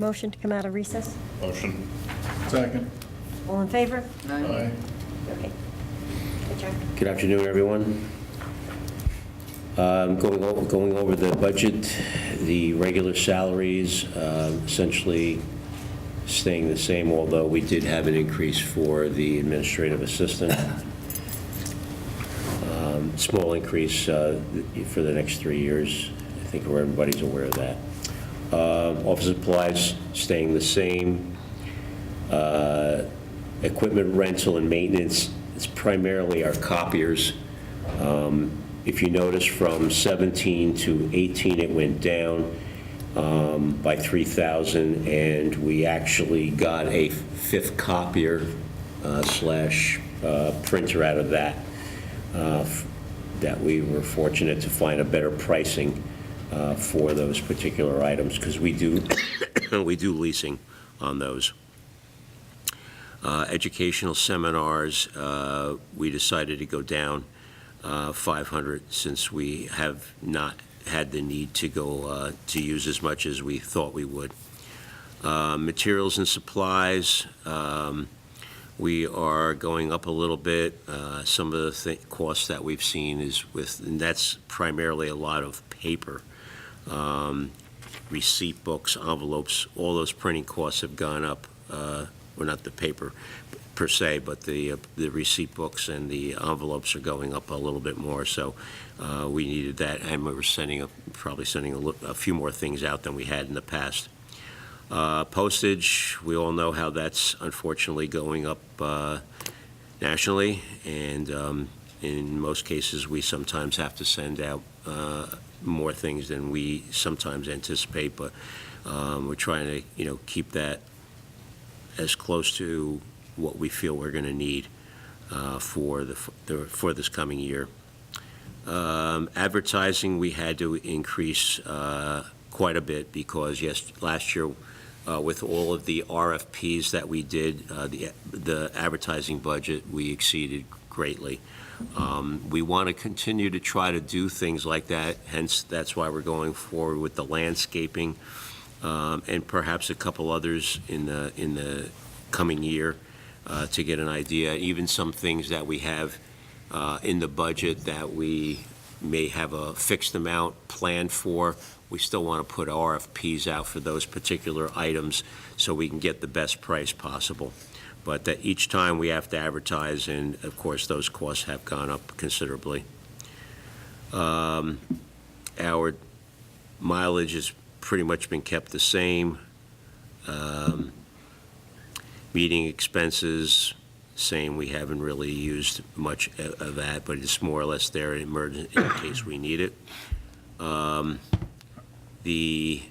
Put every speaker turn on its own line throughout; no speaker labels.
Motion to come out of recess?
Motion. Second.
All in favor?
Aye.
Okay. Adjourn.
Good afternoon, everyone. Going over the budget, the regular salaries essentially staying the same, although we did have an increase for the administrative assistant. Small increase for the next 3 years. I think everybody's aware of that. Office supplies staying the same. Equipment rental and maintenance, it's primarily our copiers. If you notice, from 17 to 18, it went down by 3,000, and we actually got a fifth copier slash printer out of that. That we were fortunate to find a better pricing for those particular items, because we do we do leasing on those. Educational seminars, we decided to go down 500, since we have not had the need to go to use as much as we thought we would. Materials and supplies, we are going up a little bit. Some of the costs that we've seen is and that's primarily a lot of paper. Receipt books, envelopes, all those printing costs have gone up. Well, not the paper per se, but the receipt books and the envelopes are going up a little bit more. So we needed that, and we were probably sending a few more things out than we had in the past. Postage, we all know how that's unfortunately going up nationally, and in most cases we sometimes have to send out more things than we sometimes anticipate, but we're trying to keep that as close to what we feel we're going to need for this coming year. Advertising, we had to increase quite a bit, because last year, with all of the RFPs that we did, the advertising budget, we exceeded greatly. We want to continue to try to do things like that, hence that's why we're going forward with the landscaping, and perhaps a couple others in the coming year, to get an idea. Even some things that we have in the budget that we may have a fixed amount planned for, we still want to put RFPs out for those particular items so we can get the best price possible. But that each time we have to advertise, and of course those costs have gone up considerably. Our mileage has pretty much been kept the same. Meeting expenses, same. We haven't really used much of that, but it's more or less there in case we need it. The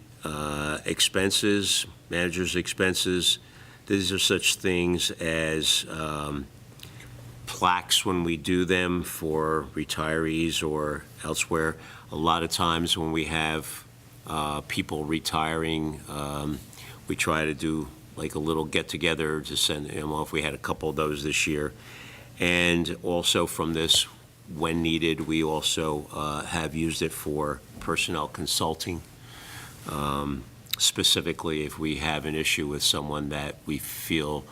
expenses, manager's expenses, these are such things as plaques when we do them for retirees or elsewhere. A lot of times when we have people retiring, we try to do like a little get-together to send them off. We had a couple of those this year. And also from this, when needed, we also have used it for personnel consulting. Specifically, if we have an issue with someone that we feel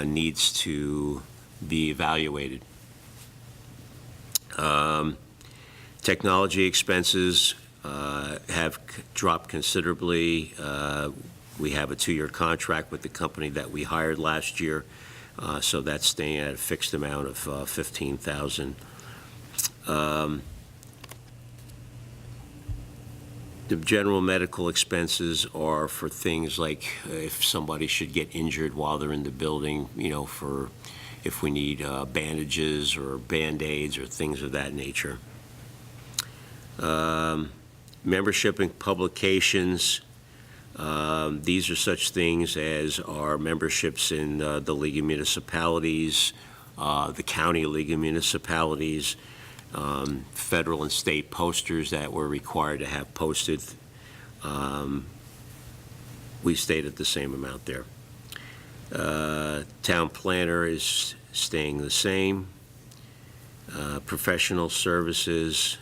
needs to be evaluated. Technology expenses have dropped considerably. We have a 2-year contract with the company that we hired last year, so that's staying at a fixed amount of $15,000. The general medical expenses are for things like if somebody should get injured while they're in the building, for if we need bandages or Band-Aids or things of that nature. Membership and publications, these are such things as our memberships in the League of Municipalities, the County League of Municipalities, federal and state posters that we're required to have posted. We stayed at the same amount there. Town planner is staying the same. Professional services,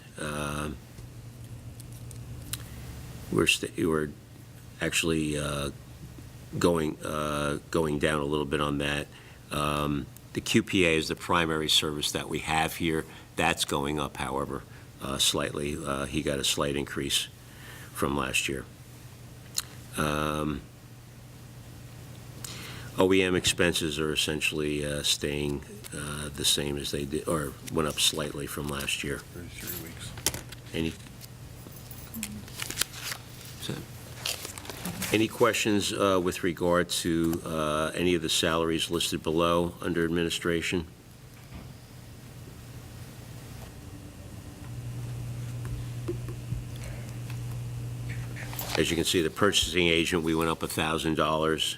we're actually going down a little bit on that. The QPA is the primary service that we have here. That's going up, however, slightly. He got a slight increase from last year. OEM expenses are essentially staying the same as they did, or went up slightly from last year.
33 weeks.
Any questions with regard to any of the salaries listed below under administration? As you can see, the purchasing agent, we went up $1,000.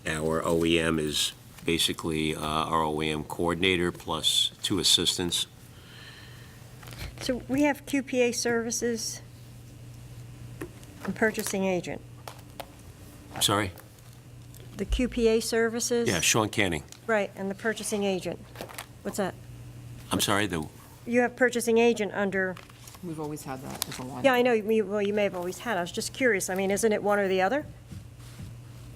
Our OEM is basically our OEM coordinator plus 2 assistants.
So we have QPA services and purchasing agent.
Sorry?
The QPA services?
Yeah, Sean Canning.
Right, and the purchasing agent. What's that?
I'm sorry,
You have purchasing agent under,
We've always had that as a line.
yeah, I know, well, you may have always had. I was just curious. I mean, isn't it one or the other?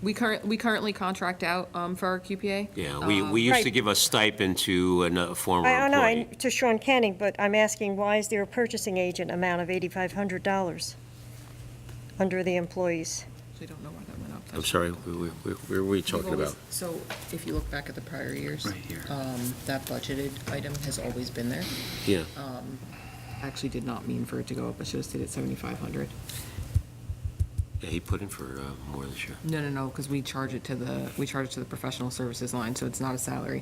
We currently contract out for our QPA.
yeah, we used to
Right.
give a stipend to a former
I know,
employee.
to Sean Canning, but I'm asking, why is there a purchasing agent amount of $8,500 under the employees?
So I don't know why that went up.
I'm sorry, where were we talking
We've always-
about?
So if you look back at the prior years.
Right here.
That budgeted item has always been there.
Yeah,
Actually did not mean for it to go up. I should have stayed at 7,500.
yeah, he put in for more this year.
No, because we charge it to the professional services line, so it's not a salary.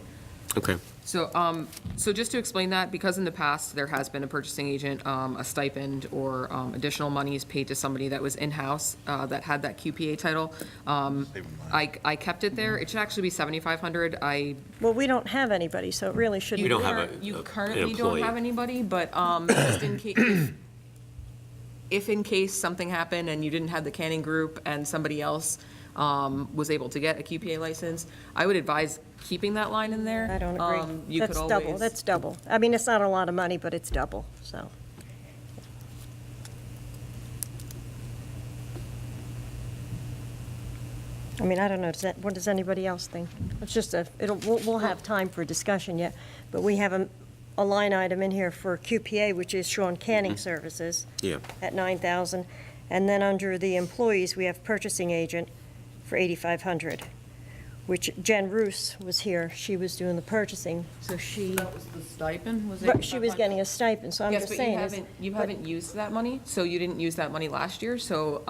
Okay.
So, so just to explain that, because in the past, there has been a purchasing agent, a stipend or additional monies paid to somebody that was in-house, that had that QPA title. I kept it there. It should actually be 7,500.
Well, we don't have anybody, so it really shouldn't.
We don't have
You
an
currently don't
employee.
have anybody, but just in case, if in case something happened and you didn't have the Canning Group and somebody else was able to get a QPA license, I would advise keeping that line in there.
I don't agree.
You could
That's double,
always-
that's double. I mean, it's not a lot of money, but it's double, so. I mean, I don't know, what does anybody else think? It's just we'll have time for discussion yet, but we have a line item in here for QPA, which is Sean Canning Services
Yeah.
at 9,000. And then under the employees, we have purchasing agent for 8,500, which Jen Roos was here. She was doing the purchasing, so she,
That was the stipend, was it?
but she was getting a stipend, so I'm
Yes,
just
but
saying.
you haven't used that money, so you didn't use that money last year, so,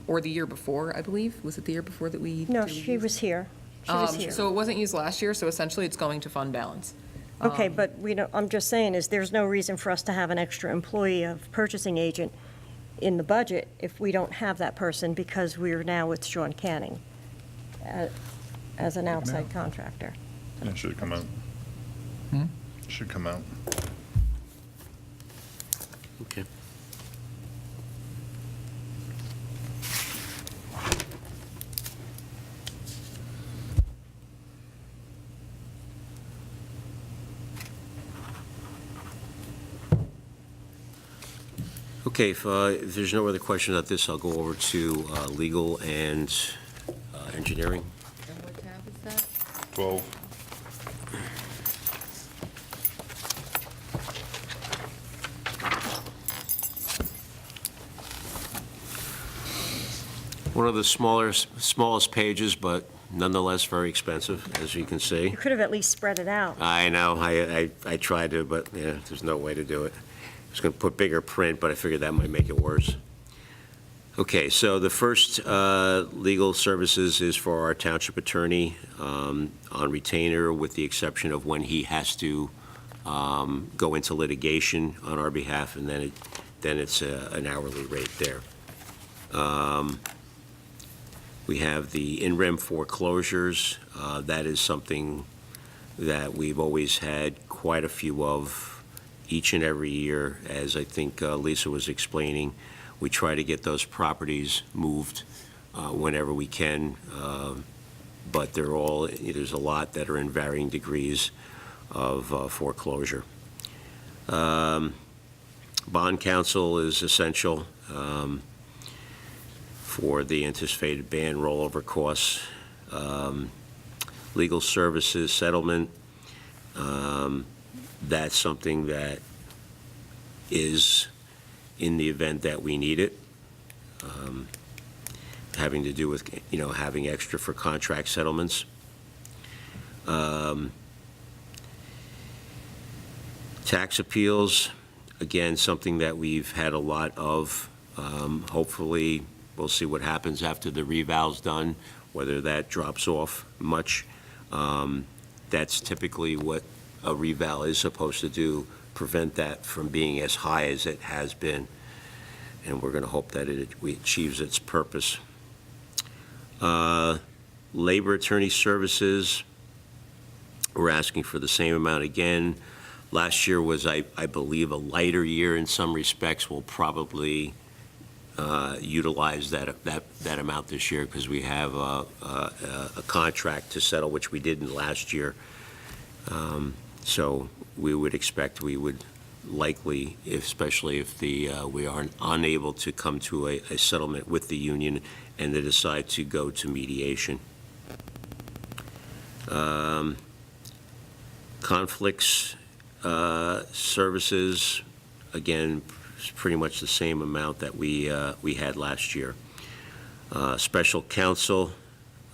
or the year before, I believe. Was it the year before that we?
No,
did we
she
use
was
it?
here. She was here.
So it wasn't used last year, so essentially it's going to fund balance.
Okay, but we don't, I'm just saying is there's no reason for us to have an extra employee of purchasing agent in the budget if we don't have that person because we're now with Sean Canning as an outside contractor.
It should come out. Should come out.
Okay. Okay, if there's no other questions on this, I'll go over to legal and engineering.
And what tab is that?
12.
One of the smallest pages, but nonetheless very expensive, as you can see.
You could have at least spread it out.
I know, I tried to, but yeah, there's no way to do it. I was going to put bigger print, but I figured that might make it worse. Okay, so the first legal services is for our township attorney on retainer, with the exception of when he has to go into litigation on our behalf, and then it's an hourly rate there. We have the in-rem foreclosures. That is something that we've always had quite a few of each and every year. As I think Lisa was explaining, we try to get those properties moved whenever we can, but there's a lot that are in varying degrees of foreclosure. Bond counsel is essential. for the anticipated ban rollover costs. Legal services settlement, that's something that is in the event that we need it, having to do with, having extra for contract settlements. Tax appeals, again, something that we've had a lot of. Hopefully, we'll see what happens after the reval's done, whether that drops off much. That's typically what a reval is supposed to do, prevent that from being as high as it has been. And we're going to hope that it achieves its purpose. Labor attorney services, we're asking for the same amount again. Last year was, I believe, a lighter year in some respects. We'll probably utilize that amount this year because we have a contract to settle, which we didn't last year. So we would expect we would likely, especially if we are unable to come to a settlement with the union and they decide to go to mediation. Conflicts services, again, it's pretty much the same amount that we had last year. Special counsel,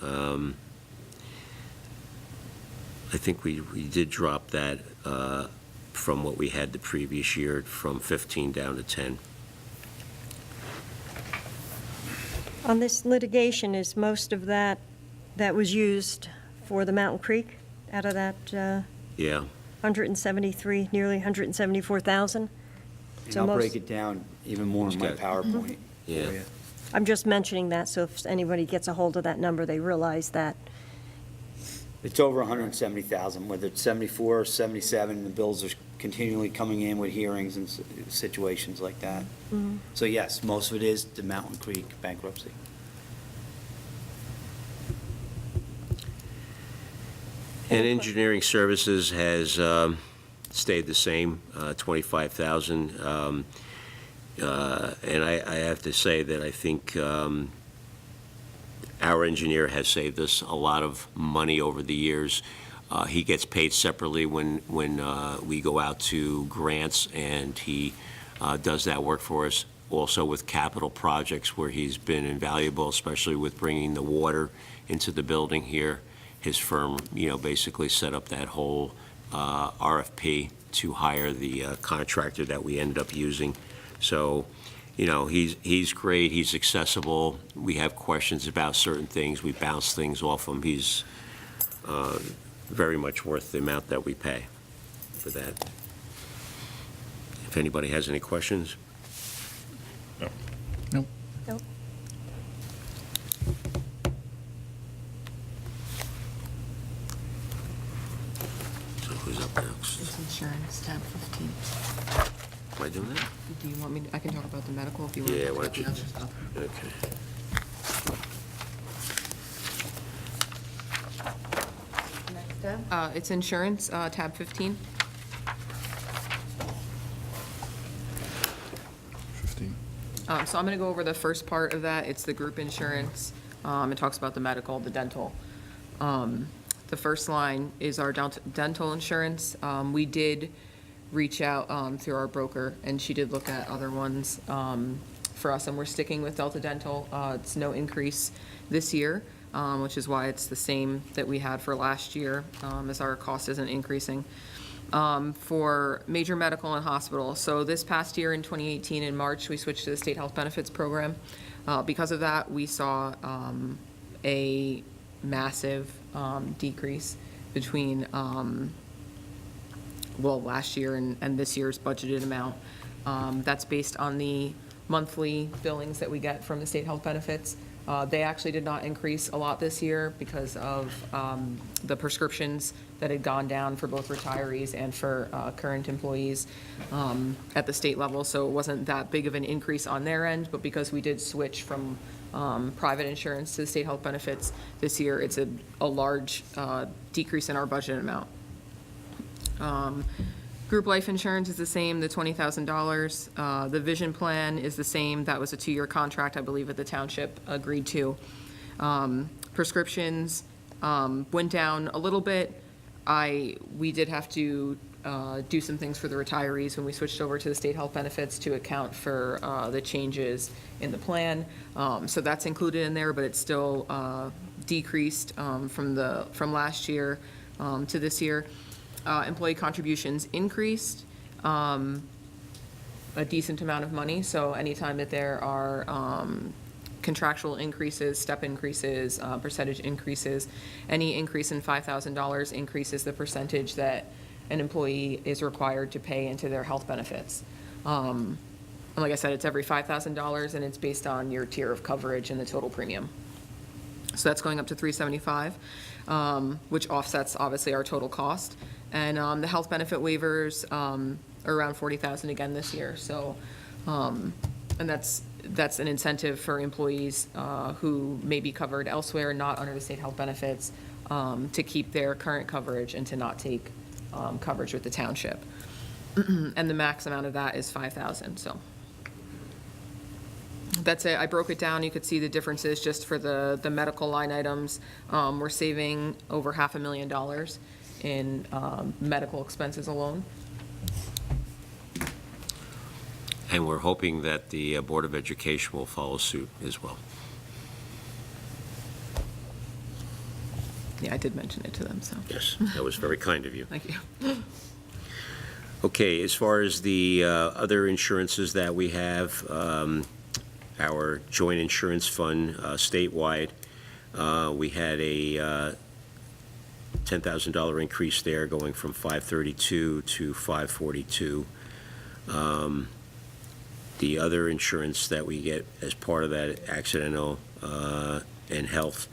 I think we did drop that from what we had the previous year, from 15 down to 10.
On this litigation, is most of that was used for the Mountain Creek out of that
Yeah.
173, nearly 174,000?
And
So
I'll
most-
break it down even more in my
Okay.
PowerPoint.
Yeah.
for you.
I'm just mentioning that, so if anybody gets a hold of that number, they realize that.
It's over 170,000, whether it's 74 or 77, the bills are continually coming in with hearings and situations like that. So yes, most of it is the Mountain Creek bankruptcy.
And engineering services has stayed the same, 25,000. And I have to say that I think our engineer has saved us a lot of money over the years. He gets paid separately when we go out to grants, and he does that work for us. Also with capital projects where he's been invaluable, especially with bringing the water into the building here. His firm, basically set up that whole RFP to hire the contractor that we ended up using. So, he's great, he's accessible. We have questions about certain things, we bounce things off him. He's very much worth the amount that we pay for that. If anybody has any questions?
Nope.
Nope.
So who's up next?
It's insurance, tab 15.
Am I doing that?
Do you want me, I can talk about the medical if you want.
Yeah,
to
why
talk
don't
about
you-
the other stuff.
Okay.
Next tab?
It's insurance, tab 15.
15.
So I'm going to go over the first part of that. It's the group insurance. It talks about the medical, the dental. The first line is our dental insurance. We did reach out through our broker, and she did look at other ones for us, and we're sticking with Delta Dental. It's no increase this year, which is why it's the same that we had for last year, as our cost isn't increasing. For major medical and hospital. So this past year in 2018, in March, we switched to the state health benefits program. Because of that, we saw a massive decrease between, last year and this year's budgeted amount. That's based on the monthly billings that we get from the state health benefits. They actually did not increase a lot this year because of the prescriptions that had gone down for both retirees and for current employees at the state level. So it wasn't that big of an increase on their end, but because we did switch from private insurance to the state health benefits this year, it's a large decrease in our budget amount. Group life insurance is the same, the $20,000. The vision plan is the same. That was a 2-year contract, I believe, that the township agreed to. Prescriptions went down a little bit. We did have to do some things for the retirees when we switched over to the state health benefits to account for the changes in the plan. So that's included in there, but it's still decreased from last year to this year. Employee contributions increased a decent amount of money, so anytime that there are contractual increases, step increases, percentage increases, any increase in $5,000 increases the percentage that an employee is required to pay into their health benefits. And like I said, it's every $5,000, and it's based on your tier of coverage and the total premium. So that's going up to $375, which offsets, obviously, our total cost. And the health benefit waivers are around $40,000 again this year. So, and that's an incentive for employees who may be covered elsewhere, not under the state health benefits, to keep their current coverage and to not take coverage with the township. And the max amount of that is $5,000, so. That's it. I broke it down. You could see the differences just for the medical line items. We're saving over $500,000 in medical expenses alone.
And we're hoping that the Board of Education will follow suit as well.
Yeah, I did mention it to them, so,
Yes, that was very kind of you.
thank you.
Okay, as far as the other insurances that we have, our joint insurance fund statewide, we had a $10,000 increase there, going from $532 to $542. The other insurance that we get as part of that, accidental and health,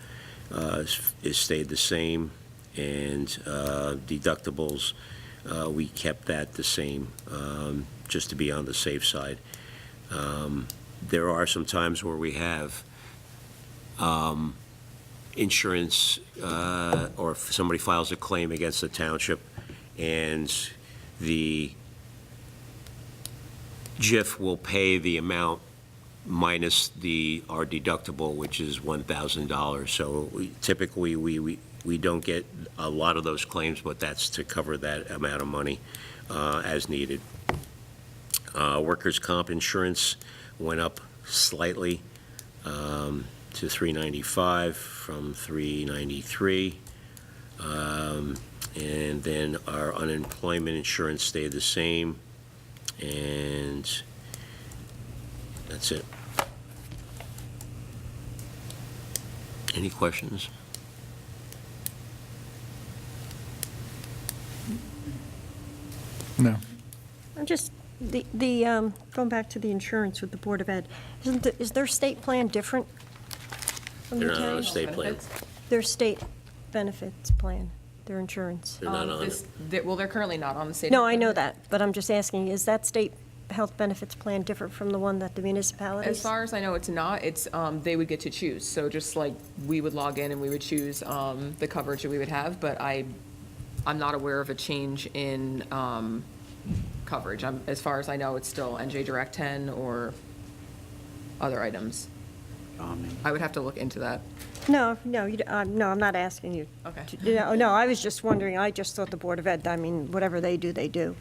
is stayed the same, and deductibles, we kept that the same, just to be on the safe side. There are some times where we have insurance, or if somebody files a claim against the township, and the JIF will pay the amount minus our deductible, which is $1,000. So typically, we don't get a lot of those claims, but that's to cover that amount of money as needed. Workers' comp insurance went up slightly to $395 from $393. And then our unemployment insurance stayed the same, and that's it. Any questions?
No.
I'm just, going back to the insurance with the Board of Ed, is their state plan different from the
They're not on a
town's?
state plan.
Their state benefits plan, their insurance.
They're not on it.
Well, they're currently not on the state.
No, I know that, but I'm just asking, is that state health benefits plan different from the one that the municipalities?
As far as I know, it's not. It's, they would get to choose. So just like we would log in and we would choose the coverage that we would have, but I'm not aware of a change in coverage. As far as I know, it's still NJ Direct 10 or other items. I would have to look into that.
No, no, no, I'm not asking you.
Okay.
No, I was just wondering, I just thought the Board of Ed, I mean, whatever they do, they do.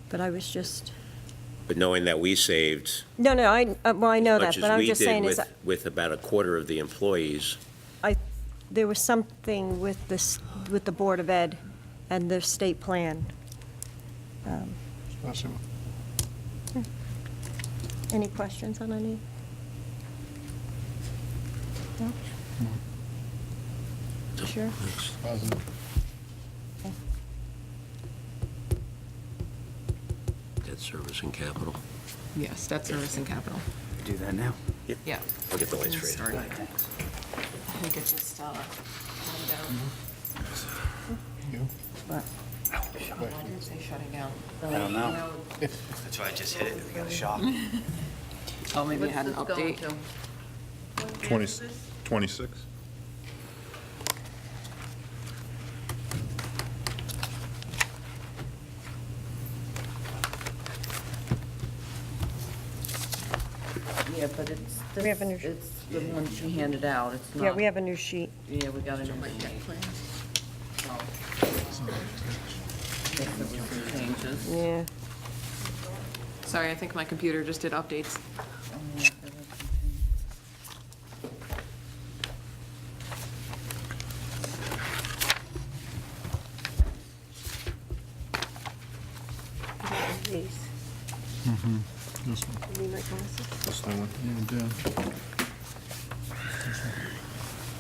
But I was just,
But knowing that we saved
no, well, I know that,
much
but
as
I'm
we
just
did
saying is,
with about a quarter of the employees,
there was something with this, with the Board of Ed and their state plan. Any questions on any? No? Sure?
debt service and capital.
Yes, debt service and capital.
Do that now.
Yeah.
I'll get the lights for you.
Sorry. I think it's just, calm down.
What?
Why did it say shutting down?
I don't know. That's why I just hit it. We got a shock.
Oh, maybe it had an update.
26?
Yeah, but it's,
We have a new-
it's the one she handed out, it's not.
Yeah, we have a new sheet.
Yeah, we got a new sheet. Oh. Guess there was some changes.
Yeah.
Sorry, I think my computer just did updates.
Oh, yeah, there was some changes.
These.
This one.
Need my glasses?
This new one. Yeah, Dan.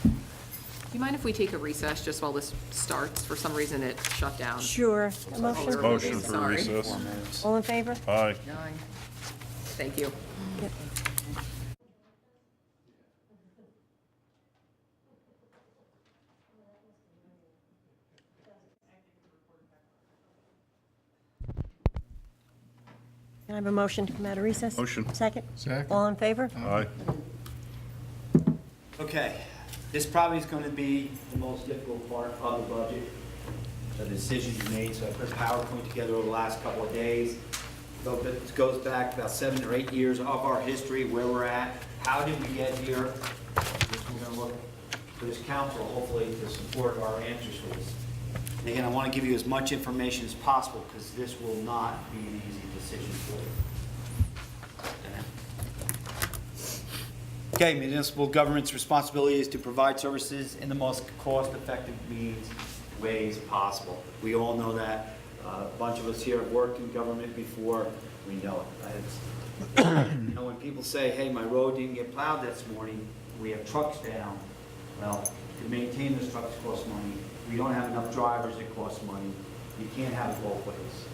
Do you mind if we take a recess just while this starts? For some reason, it shut down.
Sure. A motion?
Motion for
Sorry.
recess.
4 minutes.
All in favor?
Aye.
Nine.
Thank you.
Can I have a motion to come out of recess?
Motion.
Second?
Second.
All in favor?
Aye.
Okay, this probably is going to be the most difficult part of the budget, the decisions made. So I put a PowerPoint together over the last couple of days. So it goes back about 7 or 8 years of our history, where we're at, how did we get here? We're going to look for this council, hopefully, to support our answers for this. And again, I want to give you as much information as possible, because this will not be an easy decision for you. Okay, municipal government's responsibility is to provide services in the most cost-effective ways possible. We all know that. A bunch of us here have worked in government before. We know it. Right? You know, when people say, hey, my road didn't get plowed this morning, we have trucks down. Well, to maintain those trucks costs money. We don't have enough drivers, it costs money. You can't have it both ways.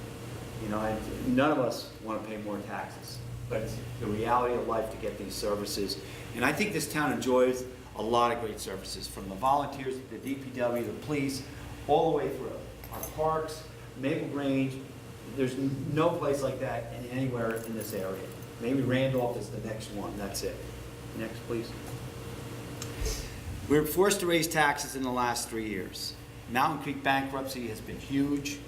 You know, and none of us want to pay more taxes, but it's the reality of life to get these services. And I think this town enjoys a lot of great services, from the volunteers, the DPW, the police, all the way through. Our parks, Maple Grange, there's no place like that anywhere in this area. Maybe Randolph is the next one, that's it. Next, please. We were forced to raise taxes in the last 3 years. Mountain Creek bankruptcy has been huge.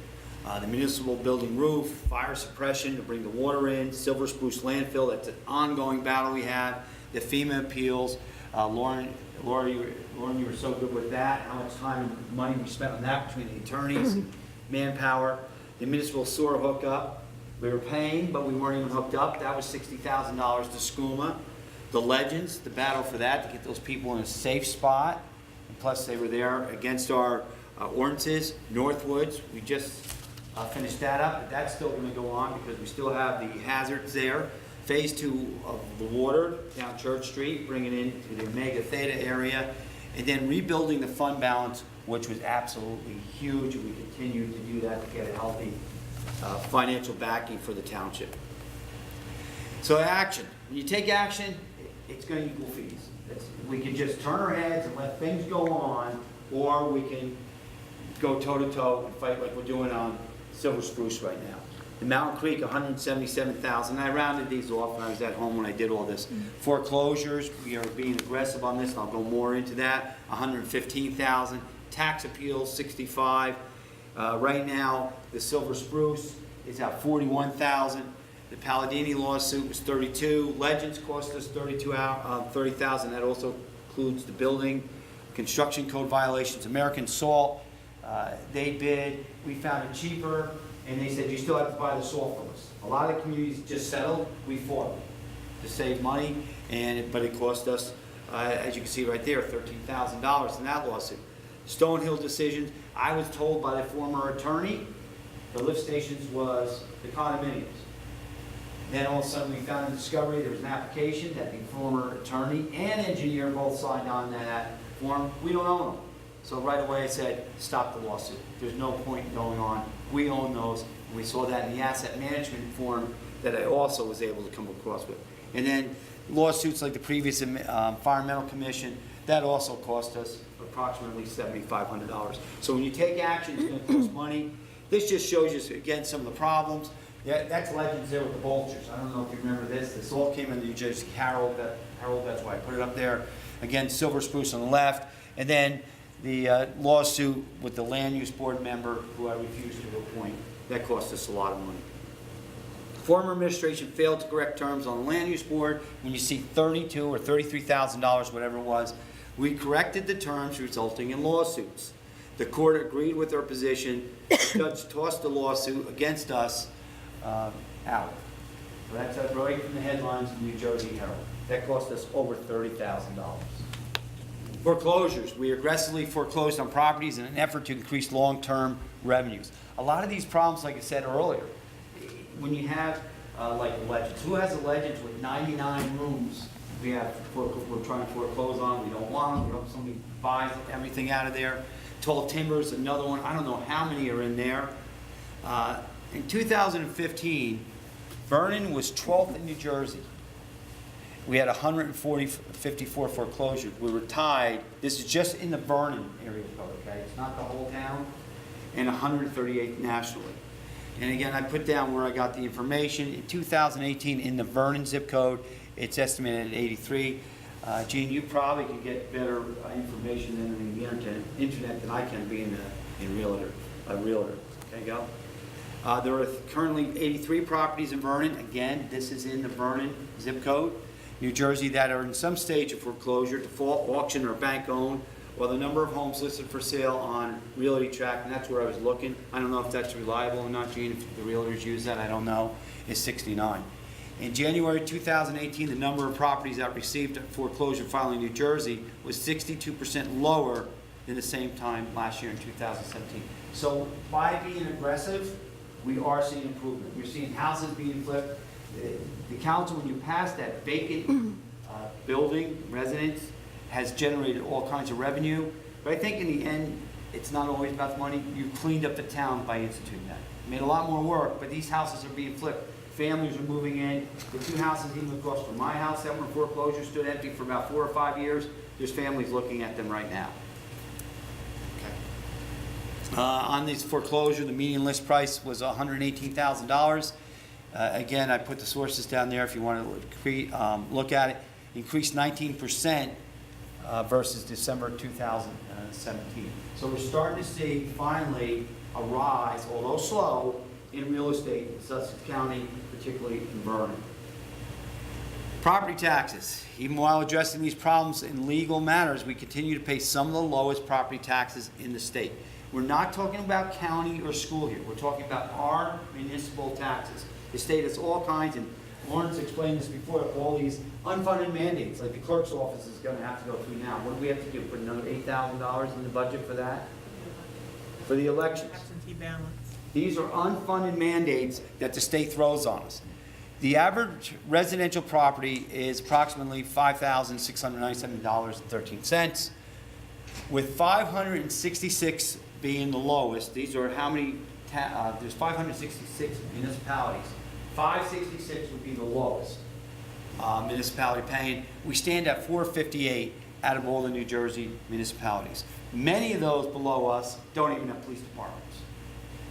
The municipal building roof, fire suppression to bring the water in, Silver Spruce landfill, that's an ongoing battle we have. The FEMA appeals, Laura, you were so good with that, how much time and money we spent on that between the attorneys, manpower. The municipal sewer hookup, we were paying, but we weren't even hooked up. That was $60,000 to SCUMA. The Legends, the battle for that, to get those people in a safe spot. And plus, they were there against our ordinances. Northwoods, we just finished that up, but that's still going to go on because we still have the hazards there. Phase 2 of the water down Church Street, bringing it into the Omega Theta area, and then rebuilding the fund balance, which was absolutely huge. We continue to do that to get a healthy financial backing for the township. So action. When you take action, it's going to equal fees. We can just turn our heads and let things go on, or we can go toe-to-toe and fight like we're doing on Silver Spruce right now. The Mountain Creek, $177,000. I rounded these off when I was at home when I did all this. Foreclosures, we are being aggressive on this, and I'll go more into that. $115,000. Tax appeals, $65,000. Right now, the Silver Spruce is at $41,000. The Palladini lawsuit was $32,000. Legends cost us $30,000. That also includes the building, construction code violations. American Salt, they bid. We found it cheaper. And they said, you still have to buy the salt from us. A lot of communities just settled. We fought to save money, but it cost us, as you can see right there, $13,000 in that lawsuit. Stonehill decisions, I was told by the former attorney, the lift stations was the condominiums. Then all of a sudden we found a discovery, there was an application that the former attorney and engineer both signed on that form. We don't own them. So right away I said, stop the lawsuit. There's no point in going on. We own those. And we saw that in the asset management form that I also was able to come across with. And then lawsuits like the previous Environmental Commission, that also cost us approximately $7,500. So when you take action, it's going to cost money. This just shows you, again, some of the problems. Yeah, that's Legends there with the vultures. I don't know if you remember this. This all came in the New Jersey Herald. That's why I put it up there. Again, Silver Spruce on the left. And then the lawsuit with the land use board member who I refused to appoint. That cost us a lot of money. Former administration failed to correct terms on the land use board. When you see $32,000 or $33,000, whatever it was, we corrected the terms, resulting in lawsuits. The court agreed with our position. The judge tossed the lawsuit against us out. So that's right from the headlines of the New Jersey Herald. That cost us over $30,000. Foreclosures. We aggressively foreclosed on properties in an effort to increase long-term revenues. A lot of these problems, like I said earlier, when you have like Legends, who has a Legends with 99 rooms? We're trying to foreclose on. We don't want them. We hope somebody buys everything out of there. Tall Timbers, another one. I don't know how many are in there. In 2015, Vernon was 12th in New Jersey. We had 154 foreclosures. We were tied. This is just in the Vernon area code, okay? It's not the whole town. And 138 nationally. And again, I put down where I got the information. In 2018, in the Vernon zip code, it's estimated at 83. Gene, you probably can get better information than the internet than I can, being a realtor. Okay, go. There are currently 83 properties in Vernon. Again, this is in the Vernon zip code, New Jersey, that are in some stage of foreclosure, default, auction, or bank-owned, or the number of homes listed for sale on Realty Track, and that's where I was looking. I don't know if that's reliable or not, Gene, if the realtors use that, I don't know, is 69. In January 2018, the number of properties that received a foreclosure filing in New Jersey was 62% lower than the same time last year in 2017. So by being aggressive, we are seeing improvement. We're seeing houses being flipped. The council, when you pass that vacant building, residence, has generated all kinds of revenue. But I think in the end, it's not always about the money. You cleaned up the town by instituting that. Made a lot more work, but these houses are being flipped. Families are moving in. The two houses even across from my house that were in foreclosure stood empty for about 4 or 5 years. There's families looking at them right now. On this foreclosure, the median list price was $118,000. Again, I put the sources down there if you want to look at it. Increased 19% versus December 2017. So we're starting to see finally a rise, although slow, in real estate in Sussex County, particularly in Vernon. Property taxes. Even while addressing these problems in legal matters, we continue to pay some of the lowest property taxes in the state. We're not talking about county or school here. We're talking about our municipal taxes. The state has all kinds, and Lawrence explained this before, all these unfunded mandates, like the clerk's office is going to have to go through now. What do we have to do? Put another $8,000 in the budget for that? For the elections.
Absentee balance.
These are unfunded mandates that the state throws on us. The average residential property is approximately $5,697.13, with 566 being the lowest. These are how many, there's 566 municipalities. 566 would be the lowest municipality paying. We stand at 458 out of all the New Jersey municipalities. Many of those below us don't even have police departments.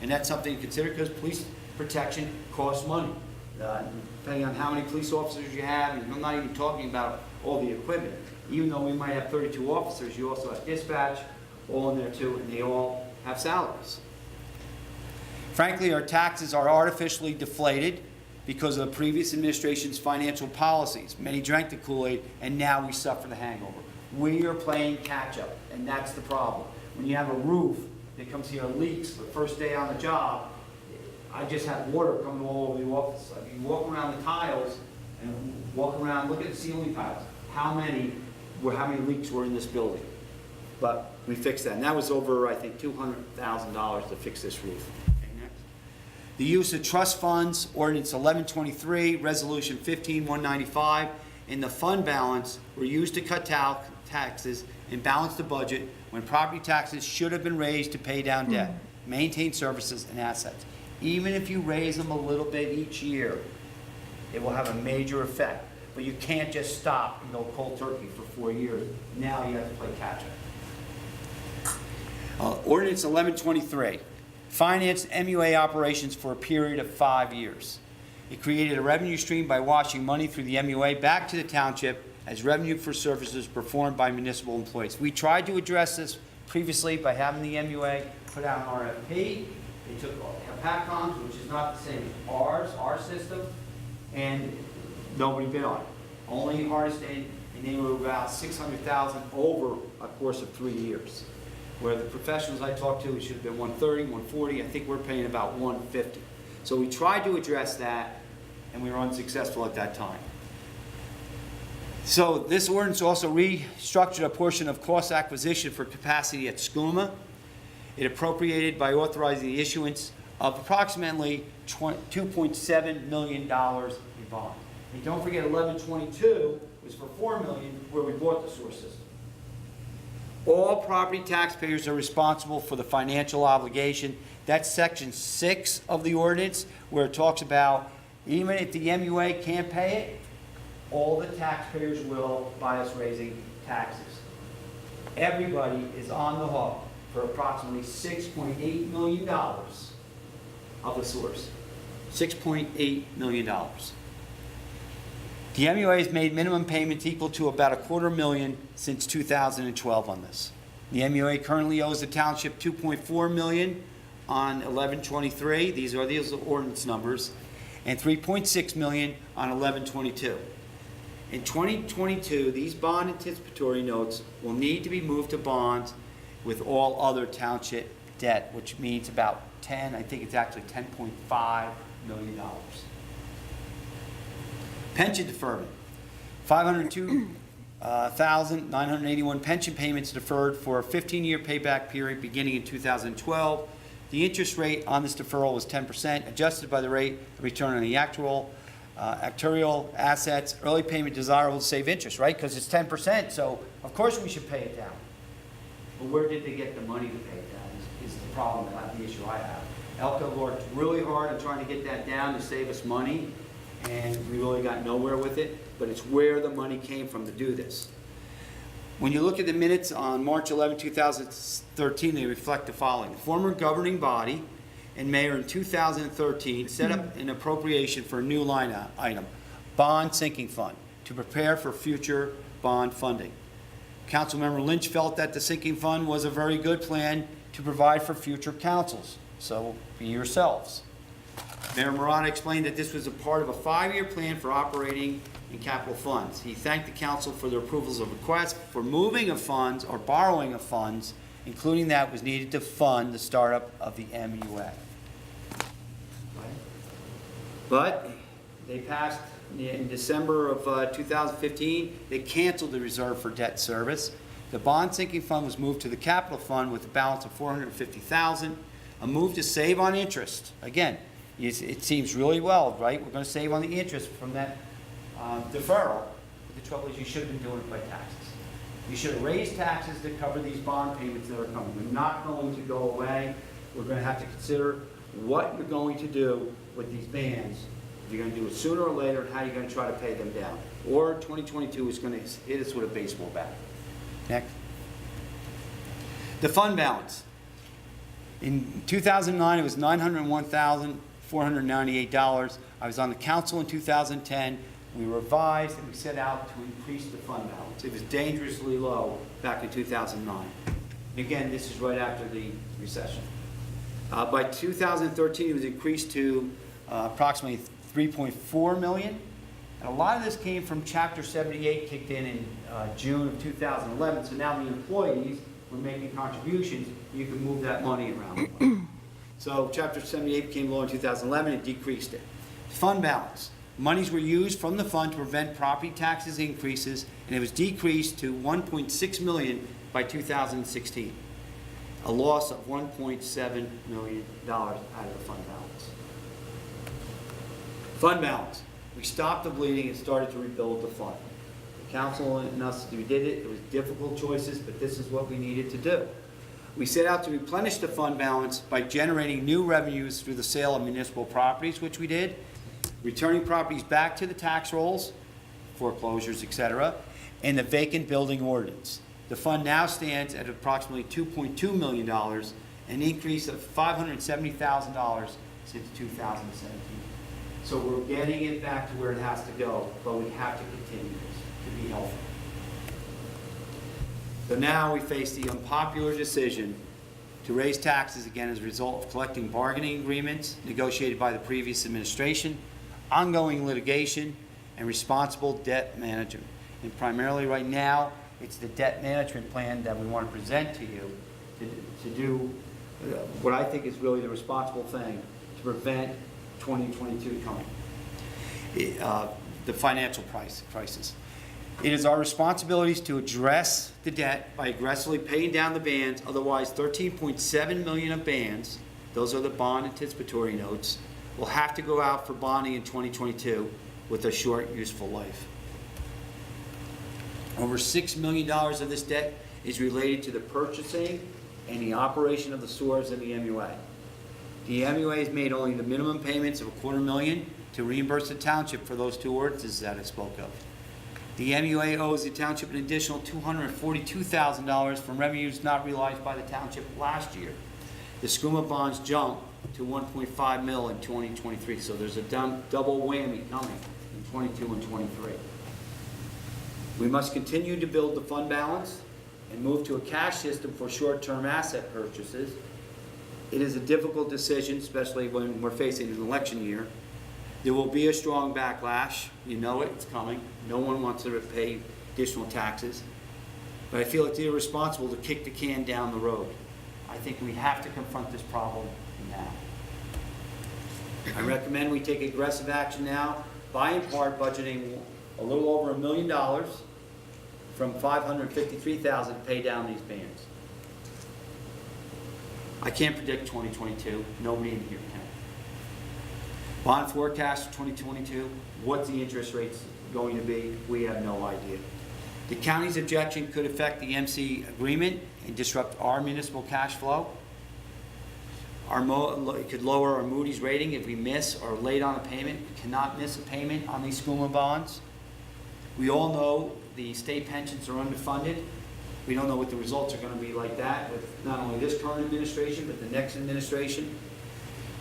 And that's something to consider because police protection costs money. Depending on how many police officers you have, and I'm not even talking about all the equipment. Even though we might have 32 officers, you also have dispatch, all in there too, and they all have salaries. Frankly, our taxes are artificially deflated because of the previous administration's financial policies. Many drank the Kool-Aid, and now we suffer the hangover. We are playing catch-up, and that's the problem. When you have a roof that comes here leaks the first day on the job, I just had water coming all over the office. I mean, walk around the tiles and walk around, look at the ceiling tiles. How many leaks were in this building? But we fixed that, and that was over, I think, $200,000 to fix this roof. Okay, next. The use of trust funds, Ordinance 1123, Resolution 15195, and the fund balance were used to cut taxes and balance the budget when property taxes should have been raised to pay down debt, maintain services and assets. Even if you raise them a little bit each year, it will have a major effect. But you can't just stop and go cold turkey for 4 years. Now you have to play catch up. Ordinance 1123 financed MUA operations for a period of 5 years. It created a revenue stream by washing money through the MUA back to the township as revenue for services performed by municipal employees. We tried to address this previously by having the MUA put out an RFP. They They took HAPACOM's, which is not the same as ours, our system, and nobody bid on it. Only Hardesty, and they were about 600,000 over a course of 3 years. Where the professionals I talked to, it should have been 130, 140, I think we're paying about 150. So we tried to address that, and we were unsuccessful at that time. So this ordinance also restructured a portion of cost acquisition for capacity at SCUMA. It appropriated by authorizing the issuance of approximately $2.7 million in bond. And don't forget, 1122 was for $4 million where we bought the sewer system. All property taxpayers are responsible for the financial obligation. That's section 6 of the ordinance, where it talks about even if the MUA can't pay it, all the taxpayers will by us raising taxes. Everybody is on the hook for approximately $6.8 million of the source. $6.8 million. The MUA has made minimum payments equal to about $250,000 since 2012 on this. The MUA currently owes the township $2.4 million on 1123. These are the ordinance numbers, and $3.6 million on 1122. In 2022, these bond anticipatory notes will need to be moved to bonds with all other township debt, which means about I think it's actually $10.5 million. Pension deferment, 502,981 pension payments deferred for a 15-year payback period beginning in 2012. The interest rate on this deferral was 10%, adjusted by the rate of return on the actuarial assets. Early payment desirable to save interest, right? Because it's 10%, so of course we should pay it down. But where did they get the money to pay it down is the problem, the issue I have. Elko worked really hard on trying to get that down to save us money, and we really got nowhere with it, but it's where the money came from to do this. When you look at the minutes on March 11, 2013, they reflect the following. The former governing body and mayor in 2013 set up an appropriation for a new line item, bond sinking fund, to prepare for future bond funding. Councilmember Lynch felt that the sinking fund was a very good plan to provide for future councils, so be yourselves. Mayor Murata explained that this was a part of a 5-year plan for operating and capital funds. He thanked the council for their approvals of requests for moving of funds or borrowing of funds, including that was needed to fund the startup of the MUA. But they passed in December of 2015, they canceled the reserve for debt service. The bond sinking fund was moved to the capital fund with a balance of $450,000, a move to save on interest. Again, it seems really well, right? We're going to save on the interest from that deferral. But the trouble is you should have been doing it by taxes. You should have raised taxes to cover these bond payments that are coming. They're not going to go away. We're going to have to consider what you're going to do with these bans. If you're going to do it sooner or later, and how you're going to try to pay them down. Or 2022 is going to hit us with a baseball bat. Next. The fund balance. In 2009, it was $901,498. I was on the council in 2010. We revised and we set out to increase the fund balance. It was dangerously low back in 2009. And again, this is right after the recession. By 2013, it was increased to approximately $3.4 million. And a lot of this came from Chapter 78, kicked in June of 2011. So now the employees were making contributions. You can move that money around. So Chapter 78 became law in 2011. It decreased it. Fund balance. Monies were used from the fund to prevent property taxes increases, and it was decreased to $1.6 million by 2016. A loss of $1.7 million out of the fund balance. Fund balance. We stopped the bleeding and started to rebuild the fund. The council and us, we did it. It was difficult choices, but this is what we needed to do. We set out to replenish the fund balance by generating new revenues through the sale of municipal properties, which we did, returning properties back to the tax rolls, foreclosures, etc., and the vacant building ordinance. The fund now stands at approximately $2.2 million, an increase of $570,000 since 2017. So we're getting it back to where it has to go, but we have to continue this to be healthy. So now we face the unpopular decision to raise taxes again as a result of collecting bargaining agreements negotiated by the previous administration, ongoing litigation, and responsible debt management. And primarily right now, it's the debt management plan that we want to present to you to do what I think is really the responsible thing to prevent 2022 coming, the financial crisis. It is our responsibilities to address the debt by aggressively paying down the bonds. Otherwise, 13.7 million of bonds, those are the bond anticipatory notes, will have to go out for bonding in 2022 with a short useful life. Over $6 million of this debt is related to the purchasing and the operation of the stores in the MUA. The MUA has made only the minimum payments of $250,000 to reimburse the township for those two ordinances that I spoke of. The MUA owes the township an additional $242,000 from revenues not realized by the township last year. The SCUMA bonds jump to $1.5 million in 2023, so there's a double whammy coming in 22 and 23. We must continue to build the fund balance and move to a cash system for short-term asset purchases. It is a difficult decision, especially when we're facing an election year. There will be a strong backlash. You know it, it's coming. No one wants to pay additional taxes. But I feel it's irresponsible to kick the can down the road. I think we have to confront this problem now. I recommend we take aggressive action now, by in part budgeting a little over $1 million from $553,000 to pay down these bonds. I can't predict 2022. Nobody in here can. Bond forecast for 2022, what's the interest rates going to be? We have no idea. The county's objection could affect the MC agreement and disrupt our municipal cash flow. It could lower our Moody's rating if we miss or late on a payment. We cannot miss a payment on these SCUMA bonds. We all know the state pensions are underfunded. We don't know what the results are going to be like that with not only this current administration, but the next administration.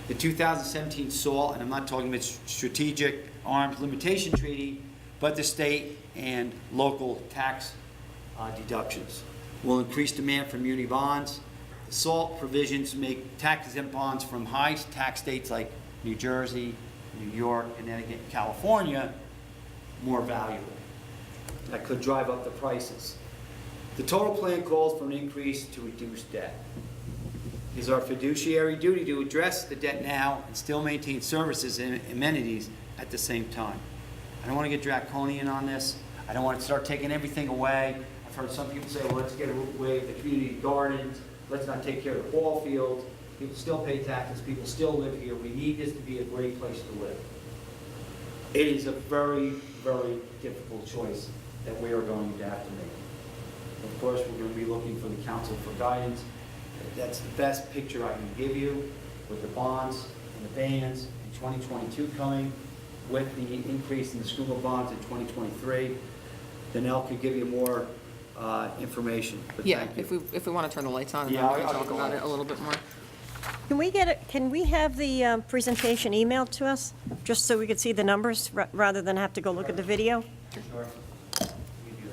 The 2017 SALT, and I'm not talking about strategic arms limitation treaty, but the state and local tax deductions will increase demand for muni bonds. The SALT provisions make tax-exempt bonds from high tax states like New Jersey, New York, Connecticut, California more valuable. That could drive up the prices. The total plan calls for an increase to reduce debt. It is our fiduciary duty to address the debt now and still maintain services and amenities at the same time. I don't want to get draconian on this. I don't want to start taking everything away. I've heard some people say, well, let's get away with the community gardens. Let's not take care of the ball fields. People still pay taxes. People still live here. We need this to be a great place to live. It is a very, very difficult choice that we are going to have to make. Of course, we're going to be looking for the council for guidance. That's the best picture I can give you with the bonds and the bans in 2022 coming, with the increase in the SCUMA bonds in 2023. Danelle could give you more information. But
Yeah,
thank you.
if we want to turn the lights on, and
Yeah,
then we can
I'll
talk
go
about
on.
it a little bit more.
Can we have the presentation emailed to us, just so we could see the numbers, rather than have to go look at the video?
Sure. We do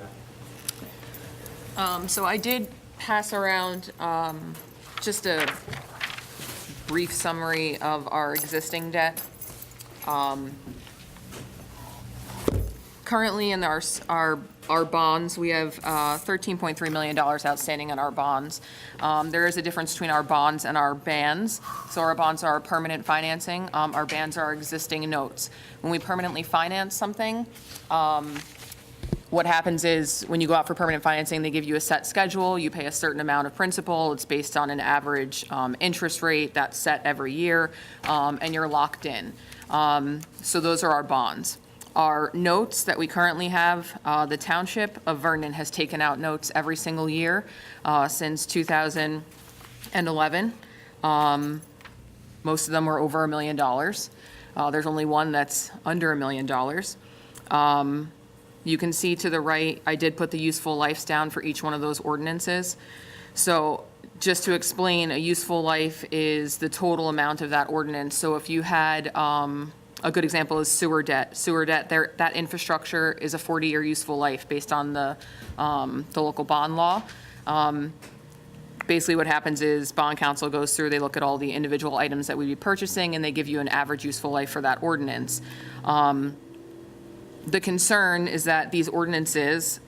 that.
So I did pass around just a brief summary of our existing debt. Currently in our bonds, we have $13.3 million outstanding on our bonds. There is a difference between our bonds and our bands. So our bonds are permanent financing. Our bands are existing notes. When we permanently finance something, what happens is when you go out for permanent financing, they give you a set schedule. You pay a certain amount of principal. It's based on an average interest rate that's set every year, and you're locked in. So those are our bonds. Our notes that we currently have, the Township of Vernon has taken out notes every single year since 2011. Most of them were over $1 million. There's only one that's under $1 million. You can see to the right, I did put the useful lives down for each one of those ordinances. So just to explain, a useful life is the total amount of that ordinance. So if you had, a good example is sewer debt. Sewer debt, that infrastructure is a 40-year useful life based on the local bond law. Basically, what happens is bond counsel goes through, they look at all the individual items that we'd be purchasing, and they give you an average useful life for that ordinance. The concern is that these ordinances,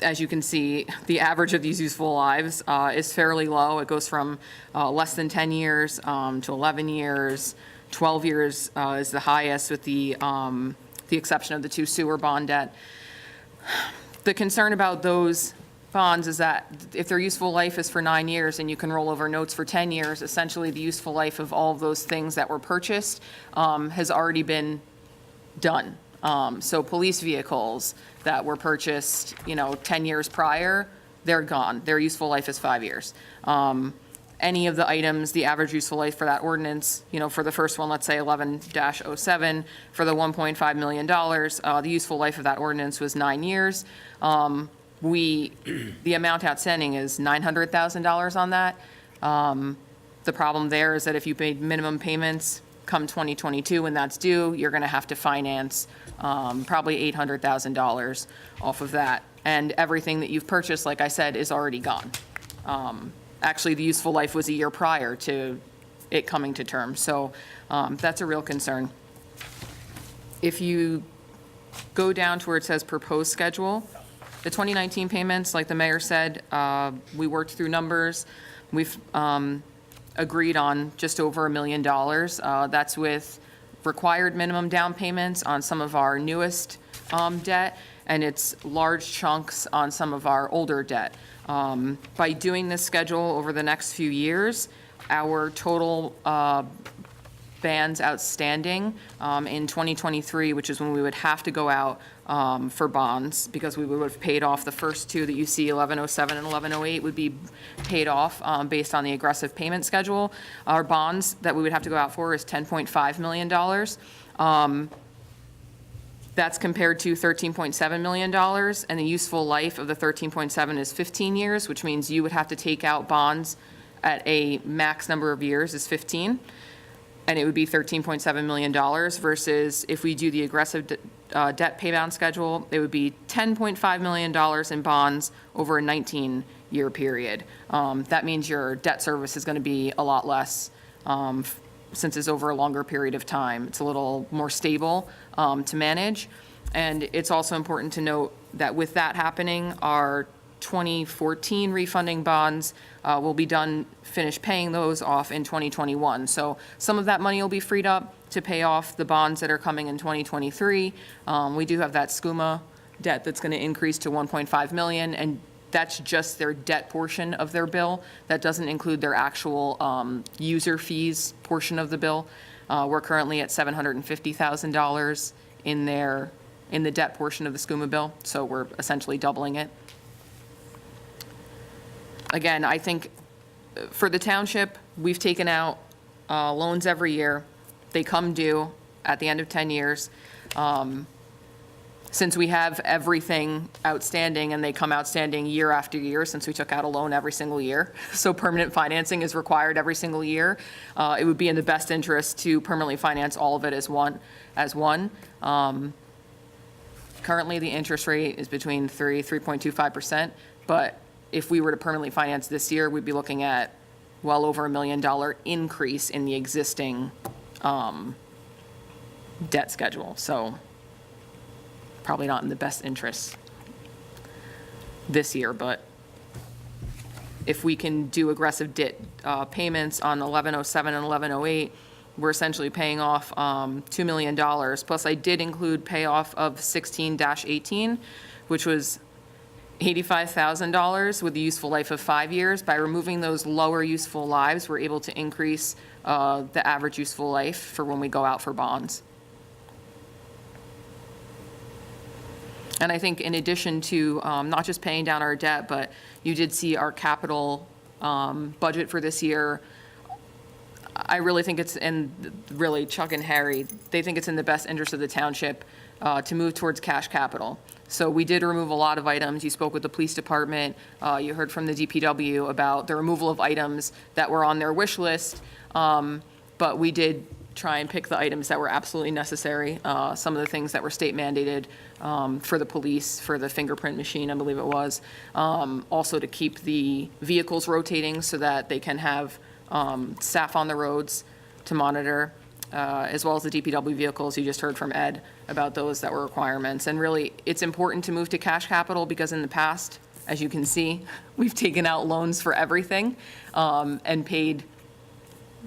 as you can see, the average of these useful lives is fairly low. It goes from less than 10 years to 11 years. 12 years is the highest, with the exception of the 2 sewer bond debt. The concern about those bonds is that if their useful life is for 9 years and you can roll over notes for 10 years, essentially the useful life of all of those things that were purchased has already been done. So police vehicles that were purchased, 10 years prior, they're gone. Their useful life is 5 years. Any of the items, the average useful life for that ordinance, for the first one, let's say 11-07, for the $1.5 million, the useful life of that ordinance was 9 years. The amount outstanding is $900,000 on that. The problem there is that if you paid minimum payments come 2022 when that's due, you're going to have to finance probably $800,000 off of that. And everything that you've purchased, like I said, is already gone. Actually, the useful life was a year prior to it coming to term. So that's a real concern. If you go down to where it says proposed schedule, the 2019 payments, like the mayor said, we worked through numbers. We've agreed on just over $1 million. That's with required minimum down payments on some of our newest debt, and it's large chunks on some of our older debt. By doing this schedule over the next few years, our total bands outstanding in 2023, which is when we would have to go out for bonds, because we would have paid off the first 2 that you see, 1107 and 1108 would be paid off based on the aggressive payment schedule. Our bonds that we would have to go out for is $10.5 million. That's compared to $13.7 million, and the useful life of the 13.7 is 15 years, which means you would have to take out bonds at a max number of years is 15, and it would be $13.7 million, versus if we do the aggressive debt paydown schedule, it would be $10.5 million in bonds over a 19-year period. That means your debt service is going to be a lot less since it's over a longer period of time. It's a little more stable to manage. And it's also important to note that with that happening, our 2014 refunding bonds will be finished paying those off in 2021. So some of that money will be freed up to pay off the bonds that are coming in 2023. We do have that SCUMA debt that's going to increase to $1.5 million, and that's just their debt portion of their bill. That doesn't include their actual user fees portion of the bill. We're currently at $750,000 in the debt portion of the SCUMA bill, so we're essentially doubling it. Again, I think for the township, we've taken out loans every year. They come due at the end of 10 years. Since we have everything outstanding, and they come outstanding year after year since we took out a loan every single year, so permanent financing is required every single year, it would be in the best interest to permanently finance all of it as one. Currently, the interest rate is between 3.25%, but if we were to permanently finance this year, we'd be looking at well over $1 million increase in the existing debt schedule. So probably not in the best interest this year, but if we can do aggressive debt payments on 1107 and 1108, we're essentially paying off $2 million. Plus, I did include payoff of 16-18, which was $85,000 with a useful life of 5 years. By removing those lower useful lives, we're able to increase the average useful life for when we go out for bonds. And I think in addition to not just paying down our debt, but you did see our capital budget for this year. I really think it's really Chuck and Harry, they think it's in the best interest of the township to move towards cash capital. So we did remove a lot of items. You spoke with the police department. You heard from the DPW about the removal of items that were on their wish list. But we did try and pick the items that were absolutely necessary. Some of the things that were state mandated, for the police, for the fingerprint machine, I believe it was. Also to keep the vehicles rotating so that they can have staff on the roads to monitor, as well as the DPW vehicles. You just heard from Ed about those that were requirements. And really, it's important to move to cash capital because in the past, as you can see, we've taken out loans for everything and